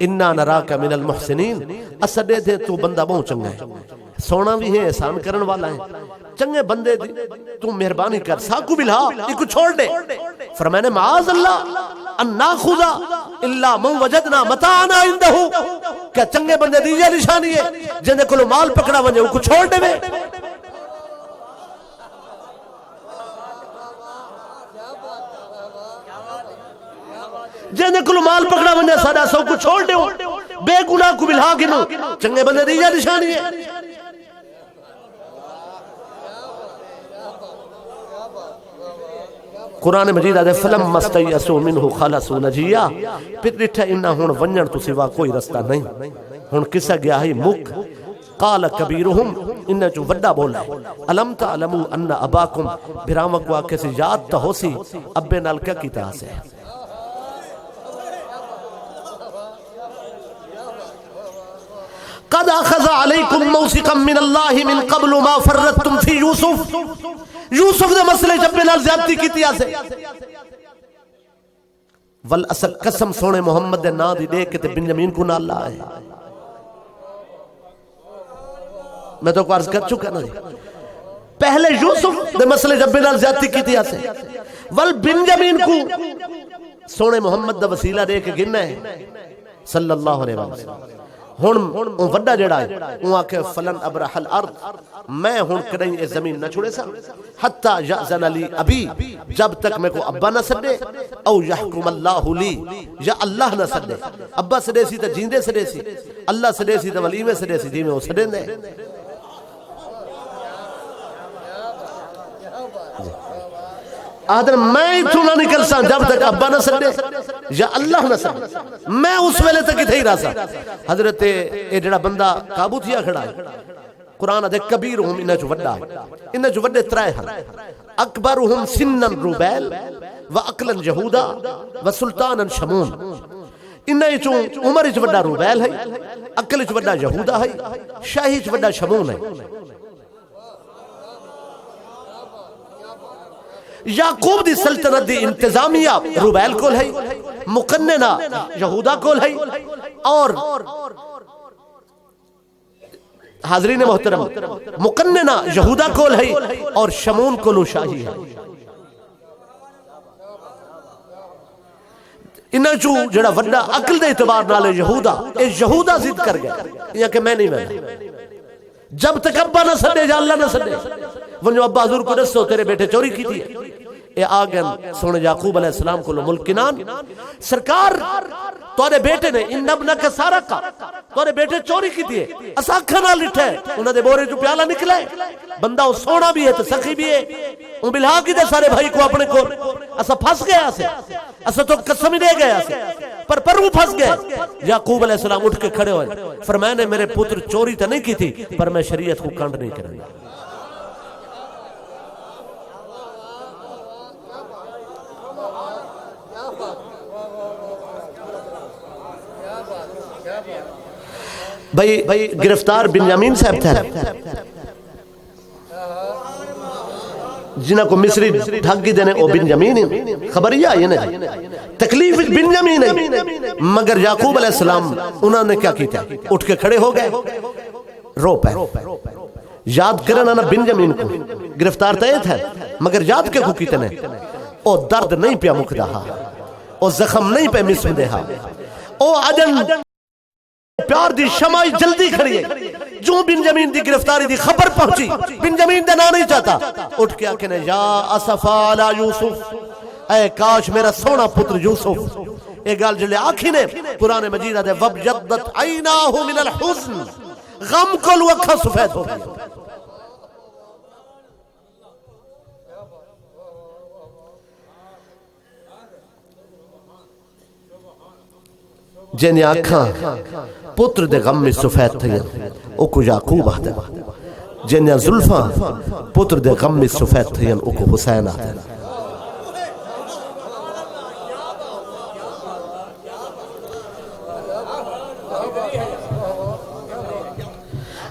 انا نراک من المحسنین اسدے دے تو بندہ بہت چنگا ہے سونا بھی ہے احسان کرن والا ہے چنگے بندے دی تو مہربانی کر ساکو بلہا ایکو چھوڑ دے. فرمانے معاذ اللہ ان ناخذا الا من وجدنا متاعنا عندہو. کیا چنگے بندے دی یہ نشانی ہے جنہیں کلو مال پکڑا ونجے وہ کو چھوڑ دے میں. جنہیں کلو مال پکڑا ونجے سادہ سو کو چھوڑ دے بے گناہ کو بلہا گنو چنگے بندے دی یہ نشانی ہے. قرآن مجید آدھے فلم مستیسو منہو خالصو نجیہ پھر ڈٹھا انہا ہون ونجن تو سوا کوئی رستہ نہیں. ہون کسا گیا ہی مک قال کبیرہم انہا جو وڈا بولا ہے علم تعلمو ان اباکم بھرامک واقع سے یاد تا ہو سی ابے نالکہ کی طرح سے. قد اخذ علیکم موثقا من اللہ من قبل ما فرتم فی یوسف. یوسف نے مسئلے جب بلال زیادتی کی تیا سے والاصل قسم سونے محمد نا دی دے کے تے بنجامین کو نہ اللہ ہے. میں تو کو عرض کر چکا نا پہلے یوسف نے مسئلے جب بلال زیادتی کی تیا سے والبنجامین کو سونے محمد دا وسیلہ دے کے گننا ہے صلی اللہ علیہ وسلم. ہن وڈا جڑا ہے وہ آکے فلن ابرح الارض میں ہن کدیں یہ زمین نہ چھوڑے سا حتی یأذن لی ابی جب تک میں کو ابا نہ سدے او یحکم اللہ لی یا اللہ نہ سدے. ابا سدے سی تا جیندے سدے سی اللہ سدے سی تا ولی میں سدے سی جی میں وہ سدے دے. آدھر میں تو نہ نکل سا جب تک ابا نہ سدے یا اللہ نہ سدے. میں اس ویلے تک ہی تھی رہا سا. حضرت اے جڑا بندہ قابو تھیا کھڑا ہے قرآن دے کبیرہم انہا جو وڈا ہے انہا جو وڈے ترائے ہیں اکبرہم سنن روبیل و اقلن جہودا و سلطانن شمون. انہا جو عمر جو وڈا روبیل ہے اقل جو وڈا جہودا ہے شاہی جو وڈا شمون ہے. یعقوب دی سلطنت دی انتظامیہ روبیل کول ہے مقننہ یہودا کول ہے اور حاضرین محترم مقننہ یہودا کول ہے اور شمون کولو شاہی ہے. انہاں چوں جڑا وڈا عقل دے اعتبار نال یہودا، اے یہودا ضد کر گیا یا کہ میں نہیں میں جب تک ابا نہ سدے یا اللہ نہ سدے ونجو ابا حضور کو دسو تیرے بیٹے چوری کی تھی اے آگن سونے یعقوب علیہ السلام کو ملک کنان سرکار تورے بیٹے نے ان ابنک سارقا تورے بیٹے چوری کی تھی اسا اکھاں نال ڈٹھے انہاں دے بورے جو پیالہ نکلے بندہ وہ سونا بھی ہے تو سخی بھی ہے ان بلہا کی دے سارے بھائی کو اپنے کو اسا پھنس گیا سے اسا تو قسم ہی دے گیا سے پر وہ پھنس گئے یعقوب علیہ السلام اٹھ کے کھڑے ہوئے فرمایا نے میرے پتر چوری تو نہیں کی تھی پر میں شریعت کو کانڈ نہیں کروں گا بھائی گرفتار بنیامین صاحب تھا جنہ کو مصری ڈھک دینے او بنیامین خبر ہی آئی ہے تکلیف بنیامین ہے مگر یعقوب علیہ السلام انہوں نے کیا کی تھا اٹھ کے کھڑے ہو گئے رو پہ یاد کرنا نا بنیامین کو گرفتار تھا تھا مگر یاد کے کو کیتے نے او درد نہیں پیا مکھ دہا او زخم نہیں پہ مسم دہا او عدن پیار دی شمائی جلدی کھڑی ہے جو بنجامین دی گرفتاری دی خبر پہنچی بنجامین دے نا نہیں چاہتا اٹھ کے آکھنے یا اسفا علی یوسف اے کاش میرا سونا پتر یوسف اے گال جلے آکھی نے قرآن مجید دے وَبْجَدَّتْ عَيْنَاهُ مِنَ الْحُزْنِ غم کو لوکھا سفید ہو گئی جن آکھاں پتر دے غم میں سفید تھے او کو یعقوب آتے جن زلفاں پتر دے غم میں سفید تھے او کو حسین آتے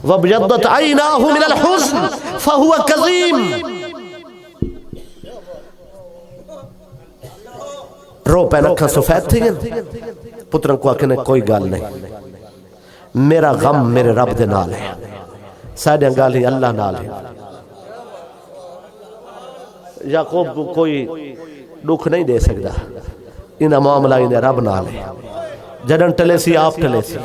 وَبْيَضَّتْ عَيْنَاهُ مِنَ الْحُزْنِ فَهُوَ كَظِيمٌ رو پہ نکھا سفید تھے پتروں کو آکھنے کوئی گال نہیں میرا غم میرے رب دے نال ہے ساڑھیں گال ہی اللہ نال ہے یعقوب کو کوئی دکھ نہیں دے سکتا انہا معاملہ انہیں رب نال ہے جڑن ٹلے سی آپ ٹلے سی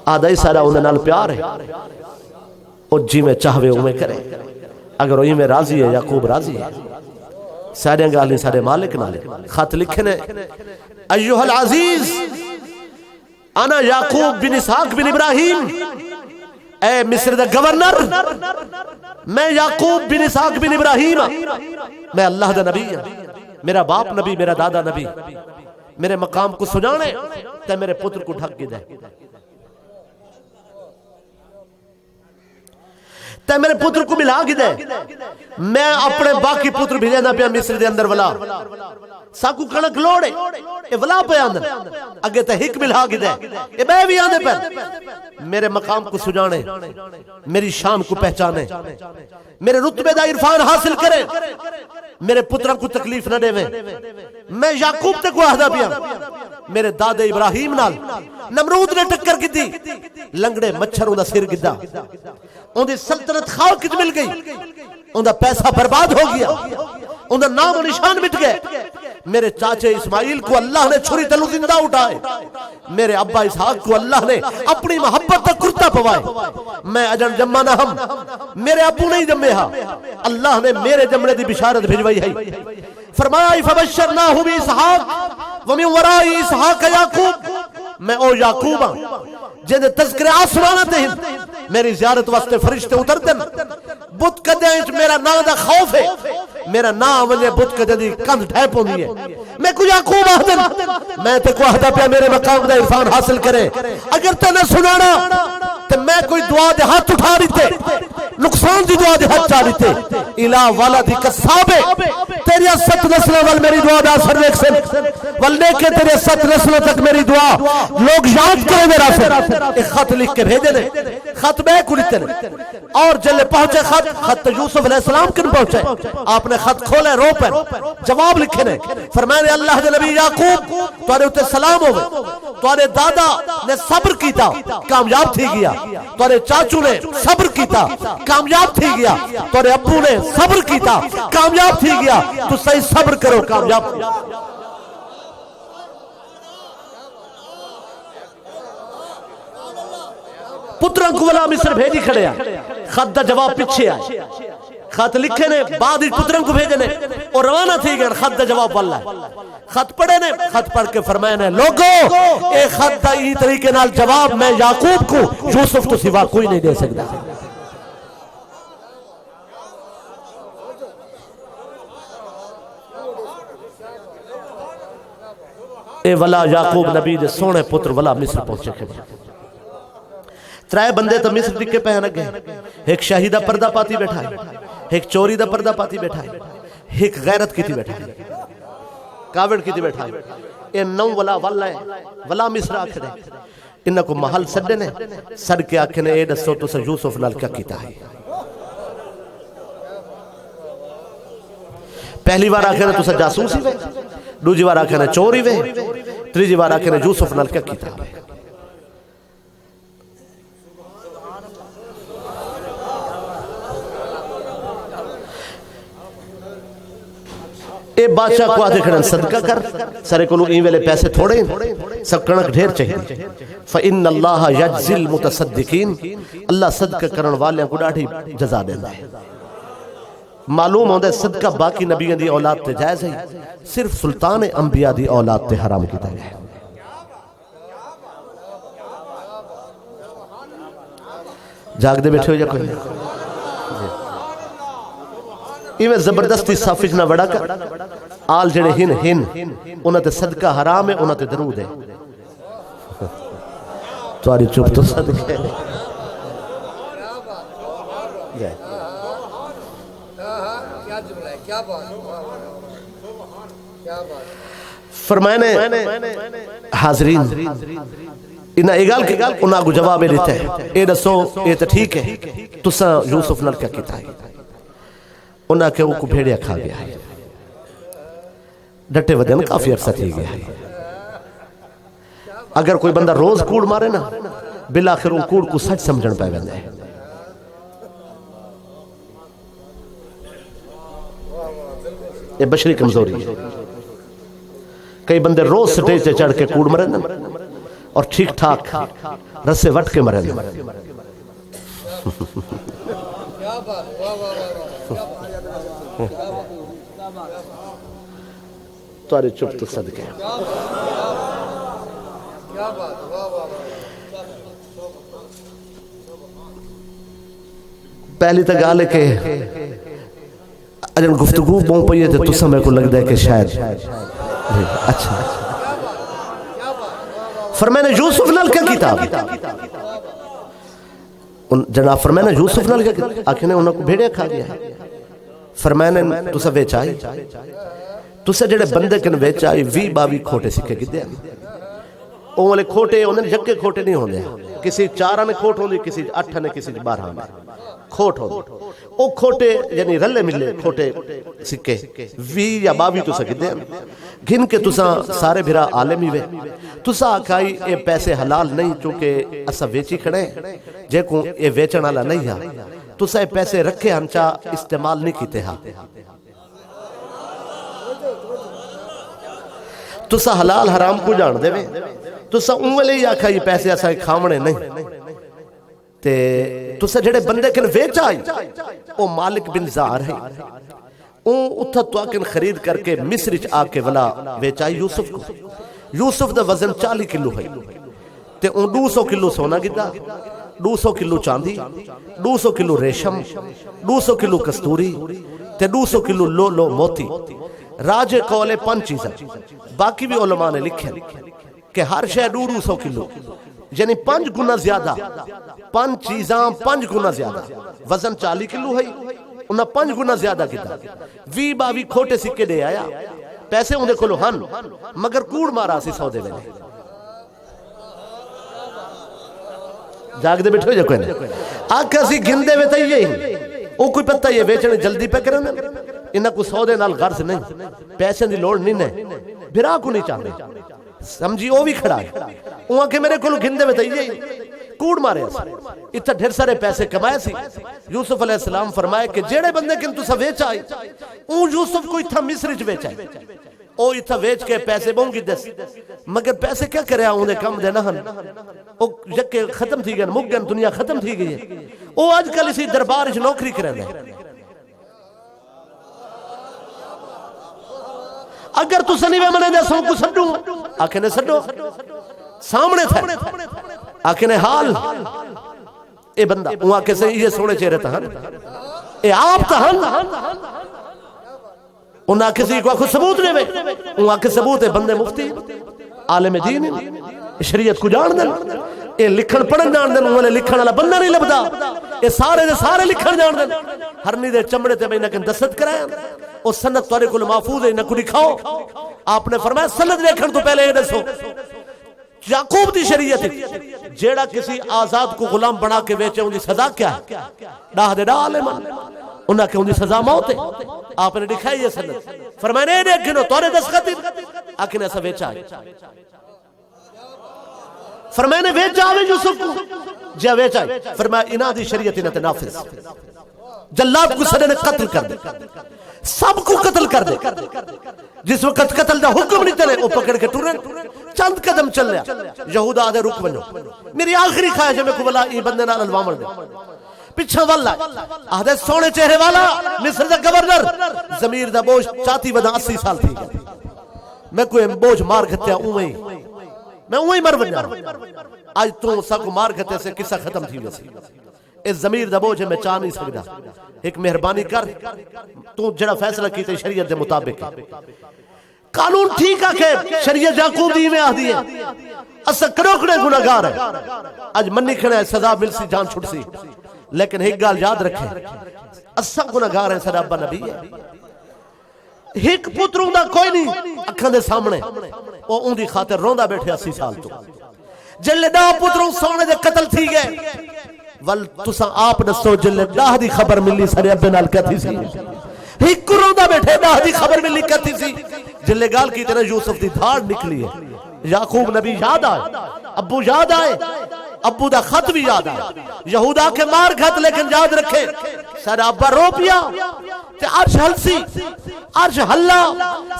آدھا ہی سارا انہیں نال پیار ہے اور جی میں چاہوے میں کرے اگر وہی میں راضی ہے یعقوب راضی ہے سارے گالی سارے مالک نالے خط لکھنے ایوہ العزیز انا یعقوب بن اسحاق بن ابراہیم اے مصر دا گورنر میں یعقوب بن اسحاق بن ابراہیم میں اللہ دا نبی میرا باپ نبی میرا دادا نبی میرے مقام کو سجانے تے میرے پتر کو ڈھک دے تے میرے پتر کو ملا گی دے میں اپنے باقی پتر بھیجے نہ پیا مصر دے اندر ولا ساکو کنک لوڑے اے ولا پہ آندن اگے تے ہک ملا گی دے اے بے بھی آندے پر میرے مقام کو سجانے میری شان کو پہچانے میرے رتبے دا عرفان حاصل کرے میرے پتروں کو تکلیف نہ دے میں یعقوب تے کو آہدہ پیا میرے دادے ابراہیم نال نمرود نے ٹکر کی دی لنگڑے مچھروں دا سر گدا ان دی سلطنت خاک مل گئی ان دا پیسہ برباد ہو گیا ان دا نام و نشان مٹ گئے میرے چاچے اسماعیل کو اللہ نے چھری تلو زندہ اٹھائے میرے ابا اسحاق کو اللہ نے اپنی محبت تک کرتا پوائے میں اجن جمع نہ ہم میرے ابو نہیں جمعے ہاں اللہ نے میرے جمعے دی بشارت بھیجوائی ہے فرمایا فبشرناہ باسحاق ومن ورائی اسحاق یعقوب میں او یعقوب ہاں جن تذکر آسمانت ہیں میری زیارت واسطے فرشتے اتر دن بت کدیں میرا نا دا خوف ہے میرا نا وجہ بت کدیں دی کند ڈھیپ ہوندی ہے میں کو یعقوب آدن میں تے کو آدھا پیا میرے مقام دا عرفان حاصل کرے اگر تے نہ سنانا تو میں کوئی دعا دے ہاتھ اٹھا رہتے نقصان دی دعا دے ہاتھ چاہ رہتے الہ والا دی قصابے تیری اسط نسلہ وال میری دعا دا اثر دیکھ سن ولنے کے تیرے 7 نسلوں تک میری دعا لوگ یاد کریں میرا پھر ایک خط لکھ کے بھیجے نے خط میں کلتے نے اور جلے پہنچے خط یوسف علیہ السلام کن پہنچے آپ نے خط کھولے رو پر جواب لکھے نے فرمائے اللہ دے نبی یعقوب تورے اتے سلام ہوئے تورے دادا نے صبر کیتا کامیاب تھی گیا تورے چاچو نے صبر کیتا کامیاب تھی گیا تورے ابو نے صبر کیتا کامیاب تھی گیا تو صحیح صبر کرو کامیاب تھی پتران کو والا مصر بھیجی کھڑے ہیں خط دا جواب پیچھے آئے خط لکھے نے بعد ہی پتران کو بھیجے نے اور روانہ تھی گئے خط دا جواب واللہ ہے خط پڑھے نے خط پڑھ کے فرمائے نے لوگو اے خط دا ای طریقے نال جواب میں یعقوب کو یوسف تو سوا کوئی نہیں دے سکتا اے ولا یعقوب نبی دے سونے پتر ولا مصر پہنچے کے ترائے بندے تو مصر دکھے پہنے گئے ایک شہیدہ پردہ پاتی بیٹھا ہے ایک چوری دا پردہ پاتی بیٹھا ہے ایک غیرت کی تھی بیٹھا ہے کاوڑ کی تھی بیٹھا ہے اے نو ولا والا ہے ولا مصر آکھنے انہا کو محل سڈے نے سڑ کے آکھنے اے دسو تو سے یوسف نال کیا کیتا ہے پہلی بار آکھنے تو سے جاسوسی وے دوجی بار آکھنے چوری وے تریجی بار آکھنے یوسف نال کیا کیتا ہے اے بادشاہ کو آدھے کھڑن صدقہ کر سارے کو لوگ این ویلے پیسے تھوڑے ہیں سب کنک ڈھیر چاہیے فَإِنَّ اللَّهَ يَجْزِي الْمُتَصَدِّقِينَ اللہ صدقہ کرن والے کو ڈاڑھی جزا دینا ہے معلوم ہوندہ ہے صدقہ باقی نبیوں دی اولاد تے جائز ہے صرف سلطان انبیاء دی اولاد تے حرام کیتا ہے جاگ دے بیٹھے ہو جا کوئی ایویں زبردستی صافج نہ وڑا کر آل جڑے ہن انہاں تے صدقہ حرام ہے انہاں تے درود ہے تواری چپ تو صدقہ ہے فرمائنے حاضرین انہاں ایگال کے انہاں کو جواب لیتے ہیں اے دسو اے تو ٹھیک ہے تسا یوسف نال کیا کیتا ہے انہاں کے وہ کو بھیڑیا کھا گیا ہے ڈٹے ودن کافی عرصہ تھی گیا ہے اگر کوئی بندہ روز کوڑ مارے نا بالآخر وہ کوڑ کو سچ سمجھن پہ بندے یہ بشری کمزوری ہے کئی بندے روز سٹیج سے چڑھ کے کوڑ مرے نا اور ٹھیک ٹھاک رسے وٹ کے مرے نا تواری چپ تو صدقے پہلی تک آلے کے اجن گفتگو بہن پہیے تھے تو سمے کو لگ دے کہ شاید اچھا فرمائنے یوسف نال کیا کتاب جناب فرمائنے یوسف نال کیا کتاب آکھنے انہوں کو بھیڑے کھا گیا ہے فرمائنے تو سا ویچ آئی تو سا جڑے بندے کن ویچ آئی وی باوی کھوٹے سکھے کی دیا وہ والے کھوٹے انہیں جگے کھوٹے نہیں ہوندے کسی 4 میں کھوٹ ہوندی کسی 8 میں کسی 12 میں کھوٹ ہوندی وہ کھوٹے یعنی رلے ملے کھوٹے سکے وی یا باوی تو سا کی دیا گھن کے تو سا سارے بھرا عالمی وے تو سا آکھائی اے پیسے حلال نہیں چونکہ اسا ویچی کھڑے جے کو اے ویچن والا نہیں ہے تو سا پیسے رکھے ہنچا استعمال نہیں کیتے ہاں تو سا حلال حرام کو جان دے وے تو سا انوالے ہی آکھا یہ پیسے ایسا کھامنے نہیں تو سا جڑے بندے کن ویچ آئی او مالک بن زہر ہے اون اتھا تو آکن خرید کر کے مصر آکے ولا ویچ آئی یوسف کو یوسف دا وزن 40 کلو ہے تے اون 200 کلو سونا گتا 200 کلو چاندی 200 کلو ریشم 200 کلو کستوری تے 200 کلو لو موتی راج قول 5 چیزیں باقی بھی علماء نے لکھے کہ ہر شے 200 کلو یعنی 5 گنا زیادہ 5 چیزاں 5 گنا زیادہ وزن 40 کلو ہے انہاں 5 گنا زیادہ کیتا وی باوی کھوٹے سکے دے آیا پیسے اندے کولو ہن مگر کوڑ مارا سی سودے ویلے جاگ دے بیٹھو جو کوئی نہیں آکھا سی گھندے وے تیئے ہی او کوئی پتہ یہ بیچنے جلدی پہ کرنے انہاں کو سودے نال غرض نہیں پیسے دی لوڑ نہیں ہے بھرا کو نہیں چاہتے سمجھی او بھی کھڑا ہے وہاں کہ میرے کولو گھندے وے تیئے ہی کوڑ مارے اتنا ڈھیر سارے پیسے کمائے سی یوسف علیہ السلام فرمائے کہ جیڑے بندے کن تو سا ویچ آئی اون یوسف کو اتنا مصر چ ویچ آئی او اتنا ویچ کے پیسے بونگی دس مگر پیسے کیا کرے آؤں دے کم دے نہن او جکے ختم تھی گئے مک گئے دنیا ختم تھی گئی ہے او آج کل اسی دربار اچھ نوکری کریں دے اگر تو سنیوے منے دے سو کو سڈوں آکھے نے سڈو سامنے تھے آکھے نے حال اے بندہ وہ آکھے سے یہ سوڑے چہرے تھا اے آپ تھا انہاں کسی کو آکھو ثبوت لے وے انہاں کے ثبوت ہے بندے مفتی عالم دین شریعت کو جان دیں اے لکھن پڑھن جان دیں انہوں نے لکھن والا بندہ نہیں لبدا اے سارے دے سارے لکھن جان دیں ہر نہیں دے چمڑے تے بینہ کن دست کرائیں او سنت توارے کو محفوظ ہے نہ کو لکھاؤ آپ نے فرمایا سنت لکھن تو پہلے یہ دسو یعقوب دی شریعت جیڑا کسی آزاد کو غلام بنا کے بیچے ان دی سزا کیا ہے ڈاہ دے ڈالے من انہاں کہ ان دی سزا موت ہے آپ نے دکھائی یہ سنت فرمائے نہیں دیکھنو توڑے دستخط آکھیں ایسا بیچا ہے فرمائے نے بیچا آوے یوسف کو جا بیچا ہے فرمائے انہاں دی شریعت انہاں نافذ جلاد کو سنے نے قتل کر دے سب کو قتل کر دے جس وقت قتل دا حکم نہیں چلے وہ پکڑ کے ٹورن چند قدم چل لیا یہودا آدھے رک بنو میری آخری خواہش ہے میں کو بلا یہ بندے نال الوامل دے پچھا والا آدھے سونے چہرے والا مصر دا گورنر ضمیر دا بوجھ چاہتی ودا 80 سال تھی میں کوئی بوجھ مار گھتیا میں اوہی مر بن جا آج تو سا کو مار گھتے سے قصہ ختم تھی ویسی اس ضمیر دا بوجھ میں چاہ نہیں سکتا ایک مہربانی کر تو جڑا فیصلہ کیتے شریعت دے مطابق قانون ٹھیک ہے کہ شریعت یعقوب دی میں آدھی ہے اسا کروکڑے گناہگار ہے آج منی کھڑے ہیں سزا مل سی جان چھٹ سی لیکن ایک گال یاد رکھیں اسا گناہگار ہیں سر ابا نبی ہے ایک پتروں دا کوئی نہیں اکھاں دے سامنے وہ ان دی خاطر روندہ بیٹھے 80 سال تو جلے دا پتروں سونے دے قتل تھی گئے ول تسا آپ نسو جلے ڈاہ دی خبر ملی سارے ابے نال کہتی سی ایک روندہ بیٹھے ڈاہ دی خبر ملی کہتی سی جلے گال کی طرح یوسف دی دھاڑ نکلی ہے یعقوب نبی یاد آئے ابو یاد آئے ابو دا خط بھی یاد آئے یہودا کے مار گھت لیکن یاد رکھے سارے ابا رو پیا تے عرش ہل سی عرش ہلا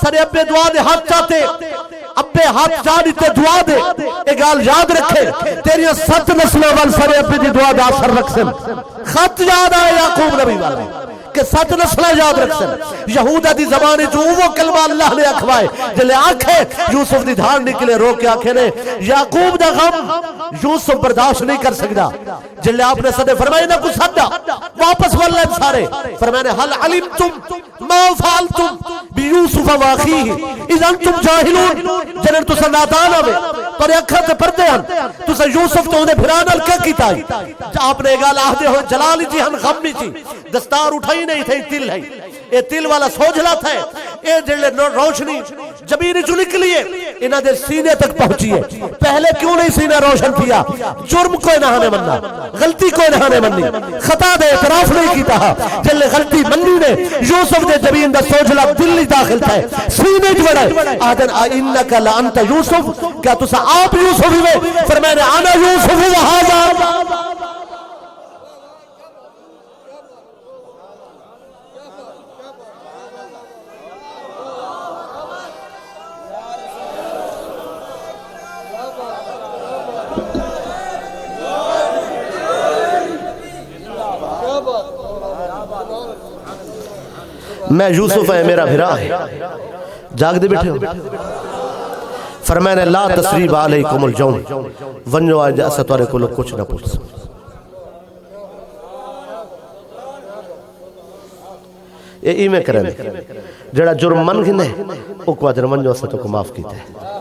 سارے ابے دعا دے ہاتھ چاہتے ابے ہاتھ چاہ دیتے دعا دے ایک گال یاد رکھے تیری 7 نسلوں وال سارے ابے دی دعا دا اثر رکھ سن خط یاد آئے یعقوب نبی والے کہ 7 نسلہ یاد رکھ سن یہودہ دی زبانی جو وہ کلمہ اللہ نے اکھوائے جلے آنکھیں یوسف دی دھار نکلے رو کے آنکھیں نے یعقوب دا غم یوسف برداشت نہیں کر سکتا جلے آپ نے صدے فرمائے نہ کچھ صدہ واپس واللہ سارے فرمائے حل علمتم ما فعلتم بیوسف واخیہ اذا انتم جاہلون جنر تسا نادانا میں پر اکھا تے پردے ہیں تسا یوسف تو انہیں بھرانل کیا کیتا ہے آپ نے گال آہدے ہوئے جلالی جی ہن غم بھی جی دستار اٹھائی نہیں تھے تل ہے یہ تل والا سوجھلا تھا یہ جلے روشنی جبینی جو نکلیے انہاں دے سینے تک پہنچی ہے پہلے کیوں نہیں سینہ روشن کیا جرم کوئی نہانے مننا غلطی کوئی نہانے مننی خطا دے اعتراف نہیں کیتا جلے غلطی مننی نے یوسف دے جبین دا سوجھلا دل نہیں داخل تھا سینے جو بڑھائے آدن انکا لانتا یوسف کیا تسا آپ یوسف ہوئے فرمائے آنا یوسف وہازا میں یوسف ہے میرا بھرا ہے جاگ دے بیٹھے ہو فرمائے لا تسریب علیکم الجوم ونجو آج ایسا توارے کو لوگ کچھ نہ پوچھ یہ ایمیں کریں جڑا جرم من گھنے اکوا جر ونجو ایسا تو کو معاف کیتا ہے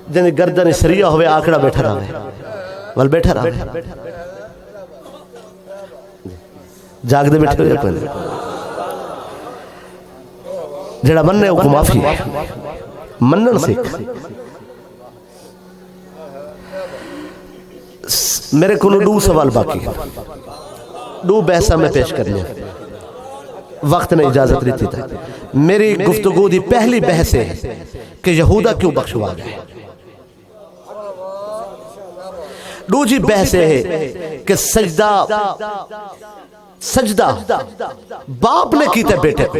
جنہی گردن سریہ ہوئے آکڑا بیٹھا رہا ول بیٹھا رہا جاگ دے بیٹھے ہو یا کوئی جڑا مننے وہ معافی منن سکھ میرے کو دو سوال باقی ہے دو بحثہ میں پیش کرنے وقت نے اجازت دیتی تھا میری گفتگو دی پہلی بحث ہے کہ یہودہ کیوں بخشوا گئے دوسری بحث ہے کہ سجدہ باپ نے کیتا بیٹے کو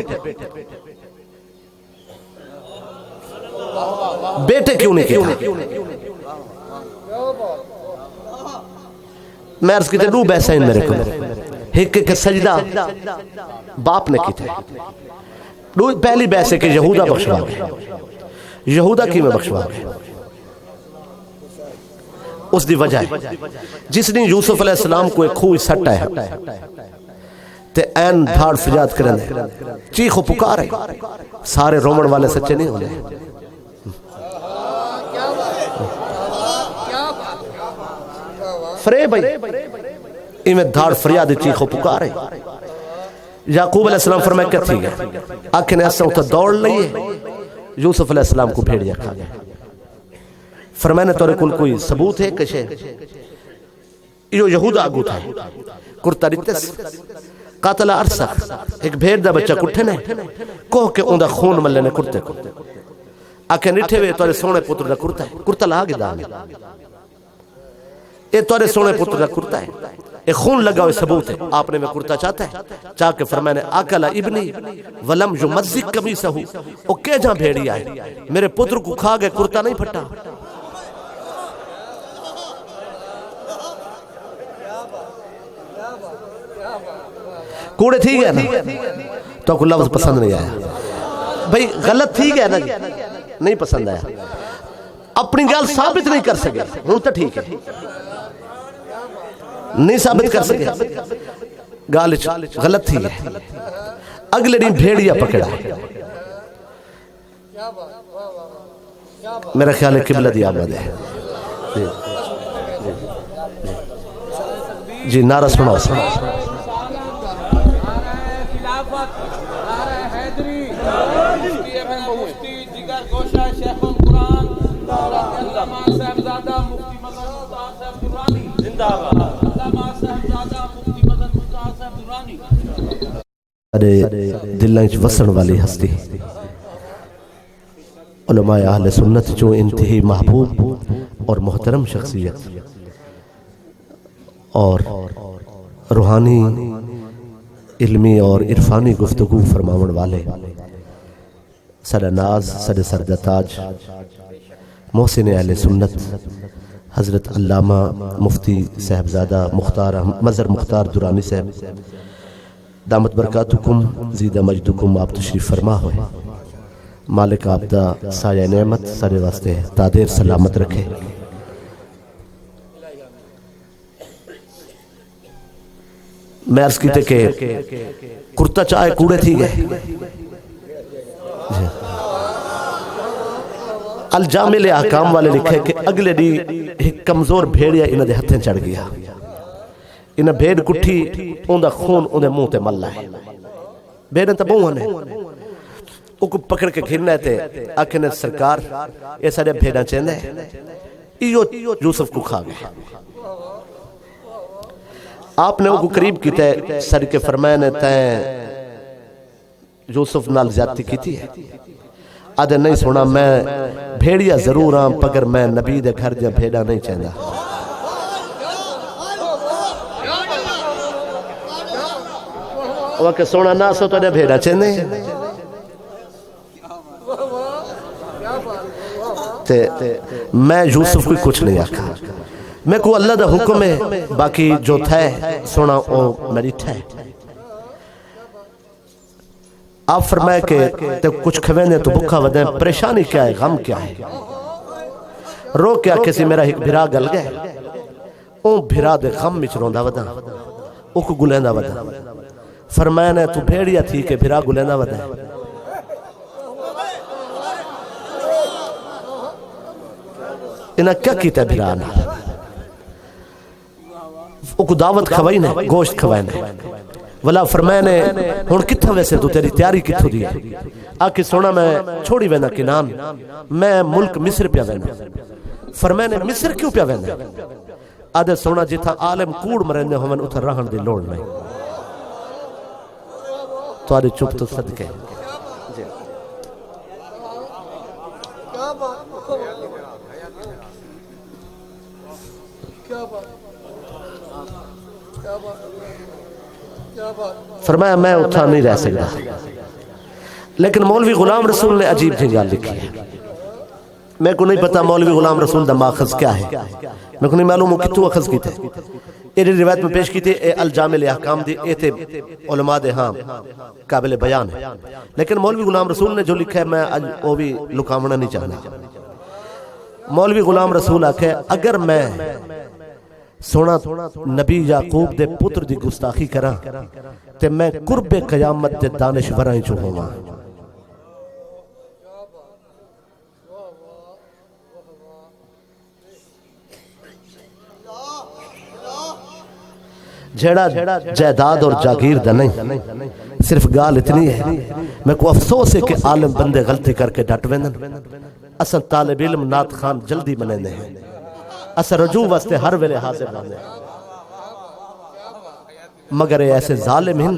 بیٹے کیوں نہیں کیتا میں عرض کیتے دو بحث ہیں میرے کو ایک کہ سجدہ باپ نے کیتا پہلی بحث ہے کہ یہودہ بخشوا گئے یہودہ کی میں بخشوا گئے اس دی وجہ ہے جس نے یوسف علیہ السلام کو ایک خوئی سٹا ہے تے این دھاڑ فریاد کرنے چیخ و پکار ہے سارے رومن والے سچے نہیں ہونے فریب ہے ایمیں دھاڑ فریاد چیخ و پکار ہے یعقوب علیہ السلام فرمائے کیا تھی گئے آنکھیں نے ایسا ہوتا دوڑ لئیے یوسف علیہ السلام کو بھیڑیا کھا گئے فرمائے نے تورے کل کوئی ثبوت ہے کشے یہ یہودہ آگو تھا کرتا ریتس قاتل ارسخ ایک بھیڑ دا بچہ کٹھے نے کوہ کے اندہ خون ملے نے کرتے کو آکے نٹھے ہوئے تورے سونے پتر دا کرتا ہے کرتا لہا گی دامی اے تورے سونے پتر دا کرتا ہے اے خون لگا ہوئے ثبوت ہے آپ نے میں کرتا چاہتا ہے چاہ کے فرمائے نے آکلا ابنی ولم جو مزک کمی سا ہو او کہ جہاں بھیڑی آئے میرے پتر کو کھا گئے کرتا نہیں پھٹا کوڑے تھی گیا نا تو کوئی لفظ پسند نہیں آیا بھئی غلط تھی گیا نا نہیں پسند آیا اپنی گال ثابت نہیں کر سکے ہوں تو ٹھیک ہے نہیں ثابت کر سکے گال غلط تھی گیا اگلے دن بھیڑیا پکڑا میرا خیال ہے قبلہ دی آمد ہے جی نعرہ سنو دلائیں وسن والی ہستی علماء اہل سنت جو انتہی محبوب اور محترم شخصیت اور روحانی علمی اور عرفانی گفتگو فرماون والے سر ناز سر سردہ تاج محسن اہل سنت حضرت علامہ مفتی صاحبزادہ مظہر مختار درانی صاحب دامت برکاتکم زیدہ مجدکم آپ تشریف فرما ہوئے مالک آپ دا سایہ نعمت سارے واسطے تادیر سلامت رکھے میں عرض کیتے کہ کرتا چاہے کوڑے تھی گئے الجامل احکام والے لکھے کہ اگلے دی ایک کمزور بھیڑیا انہ دے ہتھیں چڑھ گیا انہ بھیڑ کٹھی اندہ خون اندہ منہ تے ملا ہے بھیڑ انتا بہن ہے او کو پکڑ کے گھرنا تے آکھیں نے سرکار یہ سارے بھیڑا چیندے ایو یوسف کو کھا گئے آپ نے او کو قریب کی تے سر کے فرمائے نے تین یوسف نال زیادتی کی تھی ہے آدھے نہیں سونا میں بھیڑیا ضرور ہاں پگر میں نبی دے گھر جا بھیڑا نہیں چاہتا وہ کہ سونا نہ سو تو بھیڑا چاہتے میں یوسف کوئی کچھ نہیں آکھا میں کو اللہ دا حکم ہے باقی جو تھا سونا وہ میری تھا آپ فرمائے کہ کچھ کھوینے تو بکھا ودیں پریشانی کیا ہے غم کیا ہے رو کیا کسی میرا ایک بھرا گل گئے اون بھرا دے غم مچ روندہ ودیں او کو گلیندہ ودیں فرمایا نے تو بھیڑیا تھی کہ بھرا گلیندہ ودیں انہا کیا کیتا ہے بھرا آنا او کو دعوت کھوائی نے گوشت کھوائی نے ولا فرمائے نے ہون کتھا ویسے تو تیری تیاری کتھو دی ہے آکے سونا میں چھوڑی وینا کنان میں ملک مصر پیا وینا فرمائے نے مصر کیوں پیا وینا آدھے سونا جتھا عالم کوڑ مرندے ہومن اتھا رہن دی لوڑ نہیں تو آدھے چپ تو صدقے فرمایا میں اتھا نہیں رہ سکتا لیکن مولوی غلام رسول نے عجیب تھی گال لکھی ہے میں کو نہیں پتا مولوی غلام رسول دا ماخذ کیا ہے میں کو نہیں معلوم ہوں کہ تو اخذ کی تھے یہ روایت میں پیش کی تھی اے الجامع احکام دی اے تھے علماء دے ہاں قابل بیان ہے لیکن مولوی غلام رسول نے جو لکھا ہے میں وہ بھی لکامنا نہیں چاہنا مولوی غلام رسول آکھے اگر میں سونا نبی یعقوب دے پتر دی گستاخی کراں تے میں قرب قیامت دے دانش ورائیں چو ہوں جیڑا جائیداد اور جاگیر دا نہیں صرف گال اتنی ہے میں کو افسوس ہے کہ عالم بندے غلطی کر کے ڈٹ ویندن اصلا طالب علم نات خان جلدی منیندے ہیں اصلا رجوع واسطے ہر ویلے حاضر رہنے مگر ایسے ظالم ہیں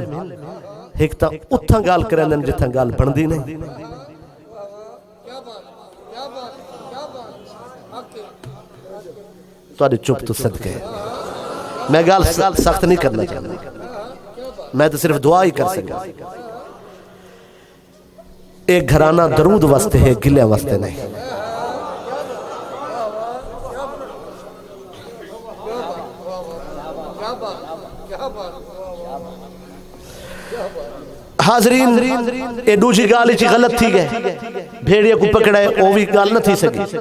ایک تا اتھا گال کریں جتھا گال بندی نہیں تو آدھے چپ تو صدقے میں گال سخت نہیں کرنا چاہتا میں تو صرف دعا ہی کر سکتا ایک گھرانہ درود واسطے ہے گلے واسطے نہیں حاضرین اے دوسری گالی چی غلط تھی گئے بھیڑیا کو پکڑائے وہ بھی گال نہ تھی سکی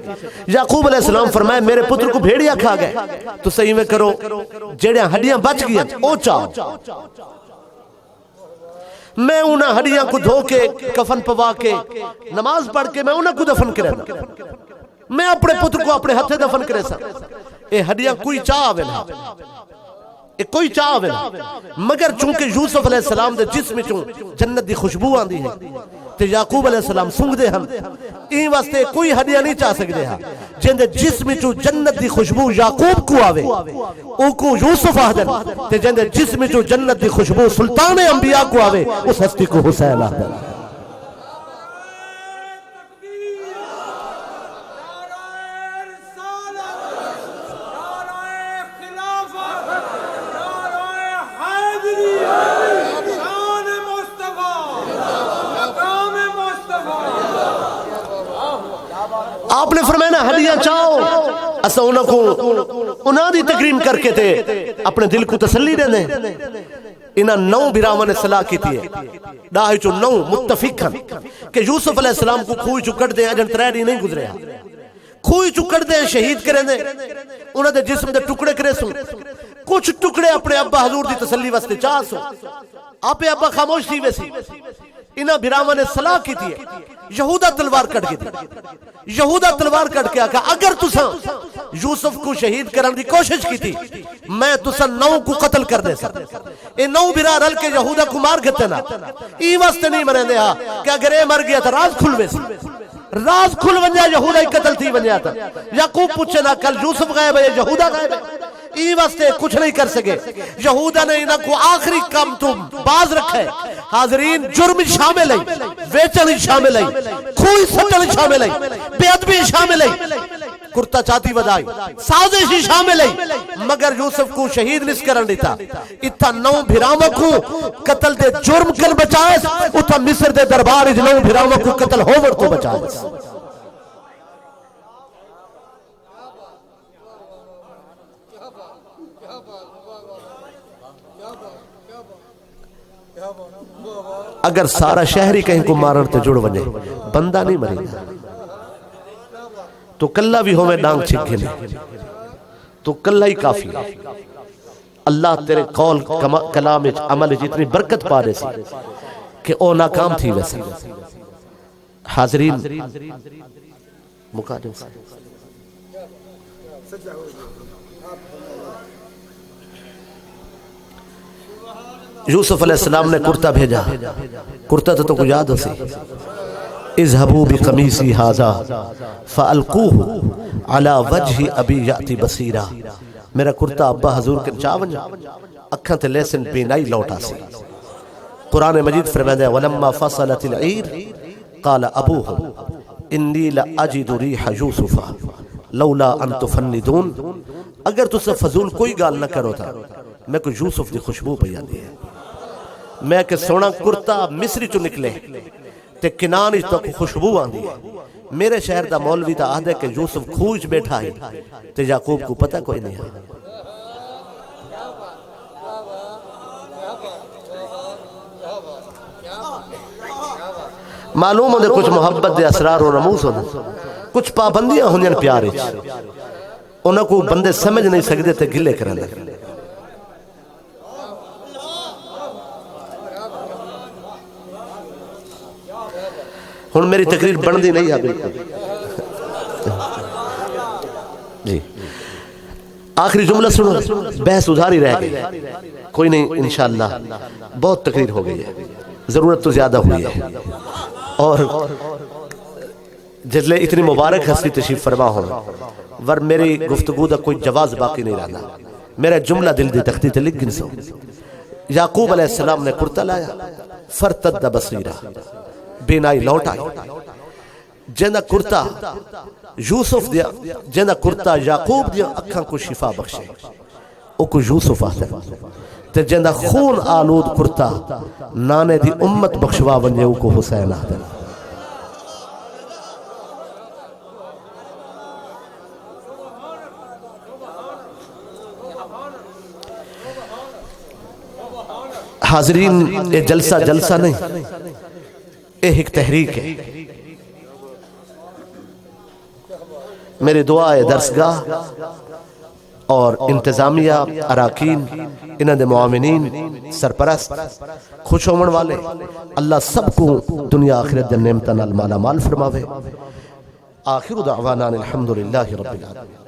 یعقوب علیہ السلام فرمائے میرے پتر کو بھیڑیا کھا گئے تو صحیح میں کرو جیڑیاں ہڈیاں بچ گیا او چاہو میں انہاں ہڈیاں کو دھو کے کفن پوا کے نماز پڑھ کے میں انہاں کو دفن کرے میں اپنے پتر کو اپنے ہتھے دفن کرے سا اے ہڈیاں کوئی چاہ آوے نا کوئی چاہ آوے نا مگر چونکہ یوسف علیہ السلام دے جسم چون جنت دی خوشبو آندی ہے تے یعقوب علیہ السلام سنگ دے ہم این واسطے کوئی ہڈیاں نہیں چاہ سکتے ہاں جن دے جسم چون جنت دی خوشبو یعقوب کو آوے او کو یوسف آدن تے جن دے جسم چون جنت دی خوشبو سلطان انبیاء کو آوے اس ہستی کو حسین آدن آپ نے فرمایا نا ہڈیاں چاہو اسا انہوں کو انہاں دی تکریم کر کے تھے اپنے دل کو تسلی دے دیں انہاں 9 براواں نے صلاح کی تھی ڈاہی چو 9 متفق ہیں کہ یوسف علیہ السلام کو کھوئی چو کٹ دیں اجن تریڈی نہیں گزرے کھوئی چو کٹ دیں شہید کریں دیں انہاں دے جسم دے ٹکڑے کرے سن کچھ ٹکڑے اپنے ابا حضور دی تسلی واسطے چاہ سو آپ ابا خاموش تھی ویسی انہاں براواں نے صلاح کی تھی یہودہ تلوار کٹ کے تھی یہودہ تلوار کٹ کے آکا اگر تساں یوسف کو شہید کرن دی کوشش کی تھی میں تساں 9 کو قتل کر دے سکتا اے 9 برا رل کے یہودہ کو مار گھتے نا ای واسطے نہیں مرے دے ہاں کہ اگر اے مر گیا تھا راز کھل وے سی راز کھل ونجا یہودہ ہی قتل تھی ونجا تھا یعقوب پوچھے نا کل یوسف غائب ہے یہودہ غائب ہے ای واسطے کچھ نہیں کر سکے یہودہ نے انہاں کو آخری کام تم باز رکھے حاضرین جرم شامل ہے ویچن شامل ہے کھوئی سٹن شامل ہے بے ادبی شامل ہے کرتا چاہتی ودائی سازشی شامل ہے مگر یوسف کو شہید نس کرن دیتا اتھا 9 بھراما کو قتل دے جرم کر بچائے اتھا مصر دے دربار 9 بھراما کو قتل ہوور کو بچائے اگر سارا شہری کہیں کو مارن تے جڑ ونے بندہ نہیں مرے گا تو کلہ بھی ہوئے ڈانگ چھک گلے تو کلہ ہی کافی اللہ تیرے قول کلام عمل جتنی برکت پا دے سی کہ او ناکام تھی ویسے حاضرین مقادم سے یوسف علیہ السلام نے کرتا بھیجا کرتا تو کو یاد ہو سی اذهبوا بقمیصی ھذا فالقوه علی وجہ ابی یأتی بصیرا، میرا کرتا ابا حضور کے چاون اکھاں تے لیسن بینائی لوٹا سی۔ قرآن مجید فرمائے ولما فصلت العیر قال ابوہم انی لأجد ریح یوسف لولا ان تفندون، اگر تسا فضول کوئی گال نہ کرو تھا میں کو یوسف دی خوشبو پیا دی ہے، میں کہ سونا کرتا مصری چو نکلے تے کنانی تو خوشبو آن دی ہے، میرے شہر دا مولوی دا آدھے کہ یوسف کھوج بیٹھا ہے تے یعقوب کو پتہ کوئی نہیں ہے۔ معلوم ہوندے کچھ محبت دے اسرار و رموز ہوندے، کچھ پابندیاں ہوندیاں پیارے انہاں کو بندے سمجھ نہیں سکتے تے گلے کرنے لگے۔ ہن میری تقریر بندی نہیں ہے بالکل جی، آخری جملہ سنو، بحث ادھاری رہ گئی، کوئی نہیں انشاءاللہ بہت تقریر ہو گئی ہے، ضرورت تو زیادہ ہوئی ہے، اور جلے اتنی مبارک ہستی تشریف فرما ہونا ور میری گفتگو دا کوئی جواز باقی نہیں رہنا، میرا جملہ دل دی تختی تے لکھ گن سو۔ یعقوب علیہ السلام نے کرتا لایا، فرتد بصیرہ، بینائی لوٹ آئی، جنہ کرتا یوسف دیا، جنہ کرتا یعقوب دیا اکھاں کو شفا بخشے، او کو یوسف آتا ہے، تے جنہ خون آلود کرتا نانے دی امت بخشوا ونجے او کو حسین آتا ہے۔ حاضرین یہ جلسہ نہیں، یہ ایک تحریک ہے۔ میری دعا ہے درسگاہ اور انتظامیہ، اراکین، انہاں دے معاونین، سرپرست، خوش ہومن والے، اللہ سب کو دنیا آخرت دے نعمتاں نال مالا مال فرماوے۔ آخر دعوانا الحمدللہ رب العالمین۔